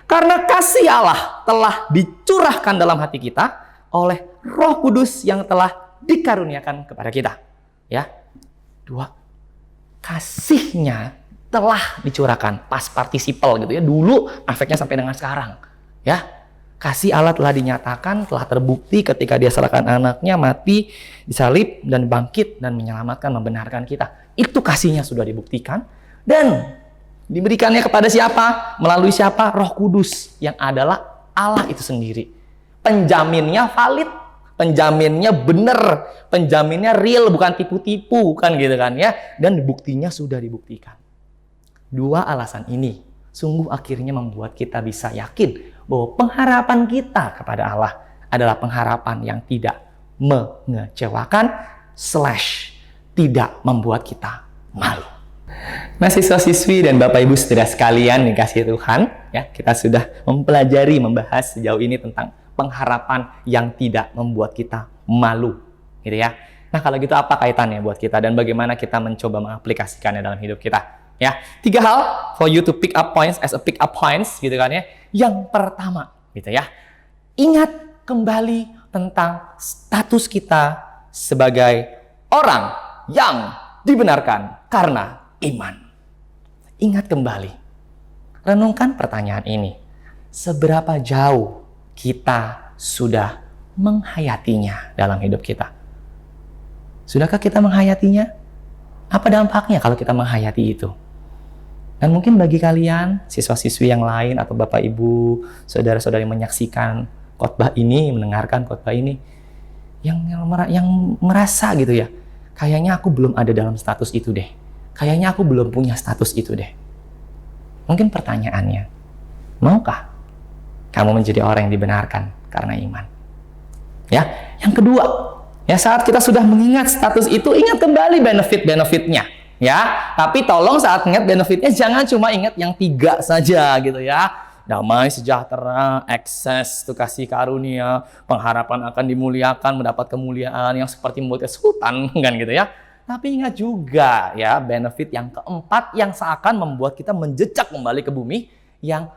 karena kasih Allah telah dicurahkan dalam hati kita oleh Roh Kudus yang telah dikaruniakan kepada kita. Ya. 2. Kasihnya telah dicurahkan, past participle gitu ya. Dulu efeknya sampai dengan sekarang. Ya. Kasih Allah telah dinyatakan, telah terbukti ketika dia serahkan anaknya mati, disalib dan bangkit dan menyelamatkan, membenarkan kita. Itu kasihnya sudah dibuktikan dan diberikannya kepada siapa? Melalui siapa? Roh Kudus yang adalah Allah itu sendiri. Penjaminnya valid, penjaminnya benar, penjaminnya real, bukan tipu-tipu, kan gitu kan ya. Dan buktinya sudah dibuktikan. Dua alasan ini sungguh akhirnya membuat kita bisa yakin bahwa pengharapan kita kepada Allah adalah pengharapan yang tidak mengecewakan / tidak membuat kita malu. Nah, siswa-siswi dan Bapak Ibu saudara sekalian dikasihi Tuhan, ya, kita sudah mempelajari, membahas sejauh ini tentang pengharapan yang tidak membuat kita malu, gitu ya. Nah, kalau gitu apa kaitannya buat kita dan bagaimana kita mencoba mengaplikasikannya dalam hidup kita? Ya, 3 hal for you to pick up points as a pick up points, gitu kan ya. Yang pertama, gitu ya. Ingat kembali tentang status kita sebagai orang yang dibenarkan karena iman. Ingat kembali. Renungkan pertanyaan ini. Seberapa jauh kita sudah menghayatinya dalam hidup kita? Sudahkah kita menghayatinya? Apa dampaknya kalau kita menghayati itu? Dan mungkin bagi kalian, siswa-siswi yang lain atau Bapak Ibu, saudara-saudari menyaksikan khotbah ini, mendengarkan khotbah ini, yang merasa gitu ya, kayaknya aku belum ada dalam status itu deh. Kayaknya aku belum punya status itu deh. Mungkin pertanyaannya, maukah kamu menjadi orang yang dibenarkan karena iman? Ya, yang kedua, ya saat kita sudah mengingat status itu, ingat kembali benefit-benefitnya. Ya, tapi tolong saat ingat benefitnya jangan cuma ingat yang 3 saja gitu ya. Damai, sejahtera, akses, kasih karunia, pengharapan akan dimuliakan, mendapat kemuliaan yang seperti mulia sultan, kan gitu ya. Tapi ingat juga ya, benefit yang keempat yang seakan membuat kita menjejak kembali ke bumi, yang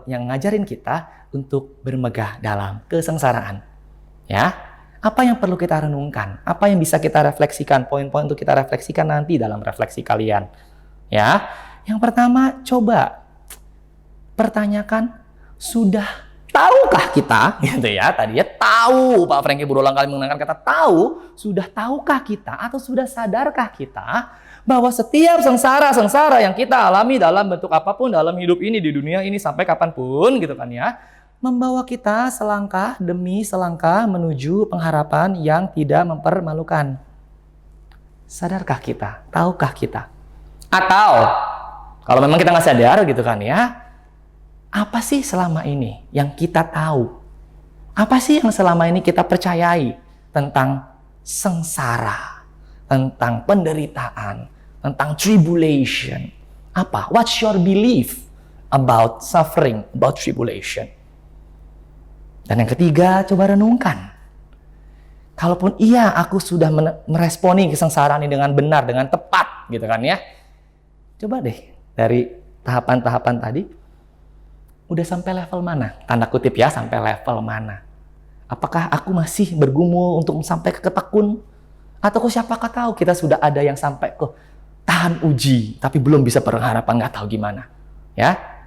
ngajarin kita untuk bermegah dalam kesengsaraan. Ya, apa yang perlu kita renungkan? Apa yang bisa kita refleksikan? Poin-poin untuk kita refleksikan nanti dalam refleksi kalian. Ya, yang pertama coba pertanyakan, sudah tahukah kita, gitu ya, tadi ya tahu, Pak Franky berulang kali menggunakan kata tahu, sudah tahukah kita atau sudah sadarkah kita bahwa setiap sengsara yang kita alami dalam bentuk apapun dalam hidup ini, di dunia ini sampai kapanpun gitu kan ya, membawa kita selangkah demi selangkah menuju pengharapan yang tidak mempermalukan. Sadarkah kita? Tahukah kita? Atau kalau memang kita nggak sadar gitu kan ya, apa sih selama ini yang kita tahu? Apa sih yang selama ini kita percayai tentang sengsara, tentang penderitaan, tentang tribulation? Apa? What's your belief about suffering, about tribulation? Dan yang ketiga, coba renungkan. Kalaupun iya aku sudah meresponi kesengsaraan ini dengan benar, dengan tepat, gitu kan ya. Coba deh dari tahapan-tahapan tadi, udah sampai level mana? Tanda kutip ya, sampai level mana? Apakah aku masih bergumul untuk sampai ke ketekun? Atau siapakah tahu kita sudah ada yang sampai ke tahan uji, tapi belum bisa berharapan, nggak tahu gimana. Ya?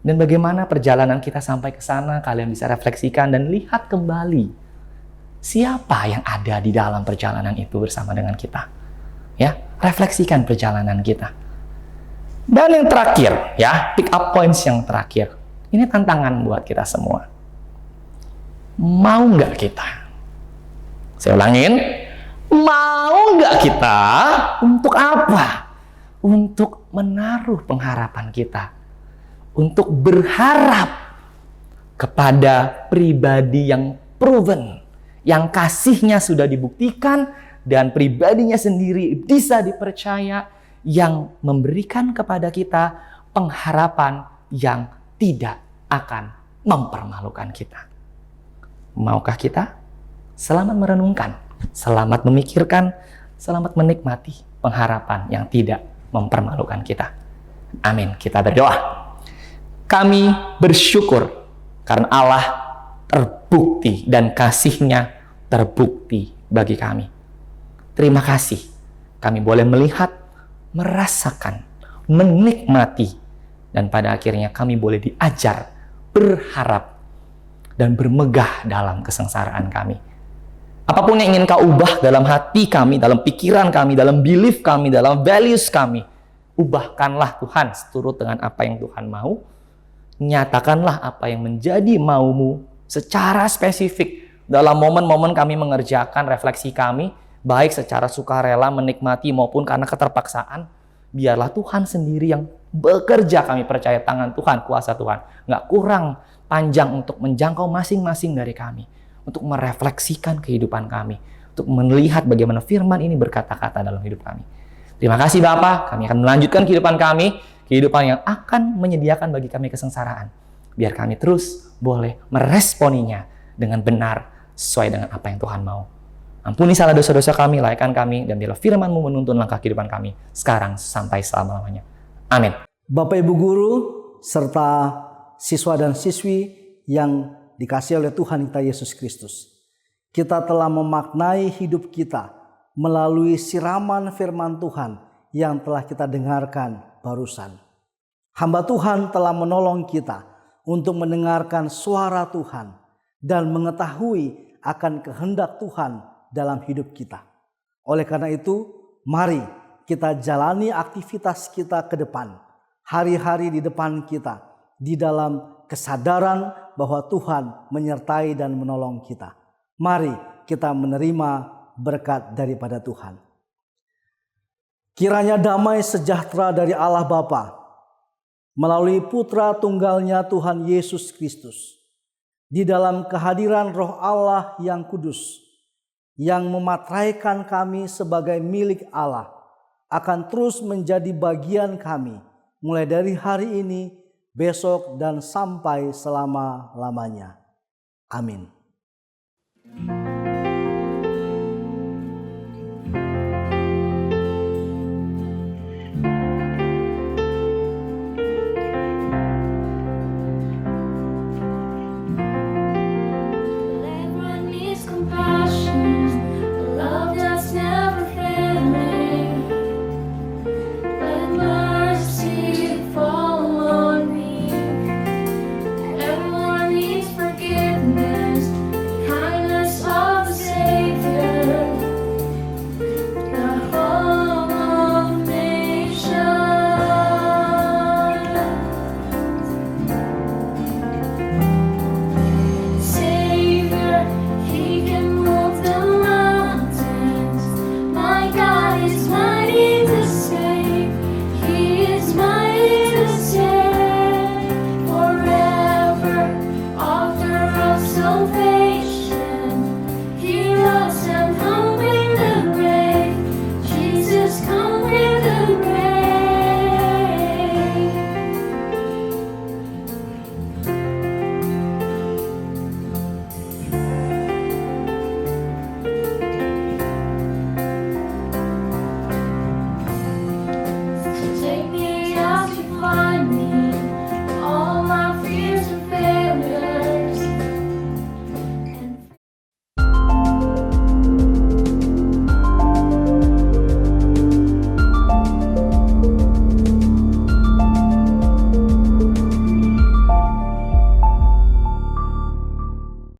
Dan bagaimana perjalanan kita sampai ke sana, kalian bisa refleksikan dan lihat kembali. Siapa yang ada di dalam perjalanan itu bersama dengan kita? Ya, refleksikan perjalanan kita. Dan yang terakhir, ya, pick up points yang terakhir. Ini tantangan buat kita semua. Mau nggak kita? Saya ulangin. Mau nggak kita? Untuk apa? Untuk menaruh pengharapan kita. Untuk berharap kepada pribadi yang proven. Yang kasihnya sudah dibuktikan. Dan pribadinya sendiri bisa dipercaya. Yang memberikan kepada kita pengharapan yang tidak akan mempermalukan kita. Maukah kita? Selamat merenungkan, selamat memikirkan, selamat menikmati pengharapan yang tidak mempermalukan kita. Amin. Kita berdoa. Kami bersyukur karena Allah terbukti dan kasih-Nya terbukti bagi kami. Terima kasih. Kami boleh melihat, merasakan, menikmati, dan pada akhirnya kami boleh diajar, berharap, dan bermegah dalam kesengsaraan kami. Apapun yang ingin Kau ubah dalam hati kami, dalam pikiran kami, dalam belief kami, dalam values kami, ubahkanlah Tuhan seturut dengan apa yang Tuhan mau. Nyatakanlah apa yang menjadi mau-Mu secara spesifik Dalam momen-momen kami mengerjakan refleksi kami, baik secara sukarela menikmati maupun karena keterpaksaan, biarlah Tuhan sendiri yang bekerja. Kami percaya tangan Tuhan, kuasa Tuhan nggak kurang panjang untuk menjangkau masing-masing dari kami, untuk merefleksikan kehidupan kami, untuk melihat bagaimana firman ini berkata-kata dalam hidup kami. Terima kasih Bapa, kami akan melanjutkan kehidupan kami, kehidupan yang akan menyediakan bagi kami kesengsaraan. Biar kami terus boleh meresponinya dengan benar, sesuai dengan apa yang Tuhan mau. Ampuni salah dosa-dosa kami, layakkan kami, dan biarlah firman-Mu menuntun langkah kehidupan kami, sekarang sampai selama-lamanya. Amin. Bapak Ibu Guru, serta siswa dan siswi yang dikasihi oleh Tuhan kita Yesus Kristus. Kita telah memaknai hidup kita melalui siraman firman Tuhan yang telah kita dengarkan barusan. Hamba Tuhan telah menolong kita untuk mendengarkan suara Tuhan dan mengetahui akan kehendak Tuhan dalam hidup kita. Oleh karena itu, mari kita jalani aktivitas kita ke depan, hari-hari di depan kita, di dalam kesadaran bahwa Tuhan menyertai dan menolong kita. Mari kita menerima berkat daripada Tuhan. Kiranya damai sejahtera dari Allah Bapa melalui Putra Tunggalnya Tuhan Yesus Kristus, di dalam kehadiran Roh Allah yang kudus, yang mematraikan kami sebagai milik Allah, akan terus menjadi bagian kami, mulai dari hari ini, besok, dan sampai selama-lamanya. Amin.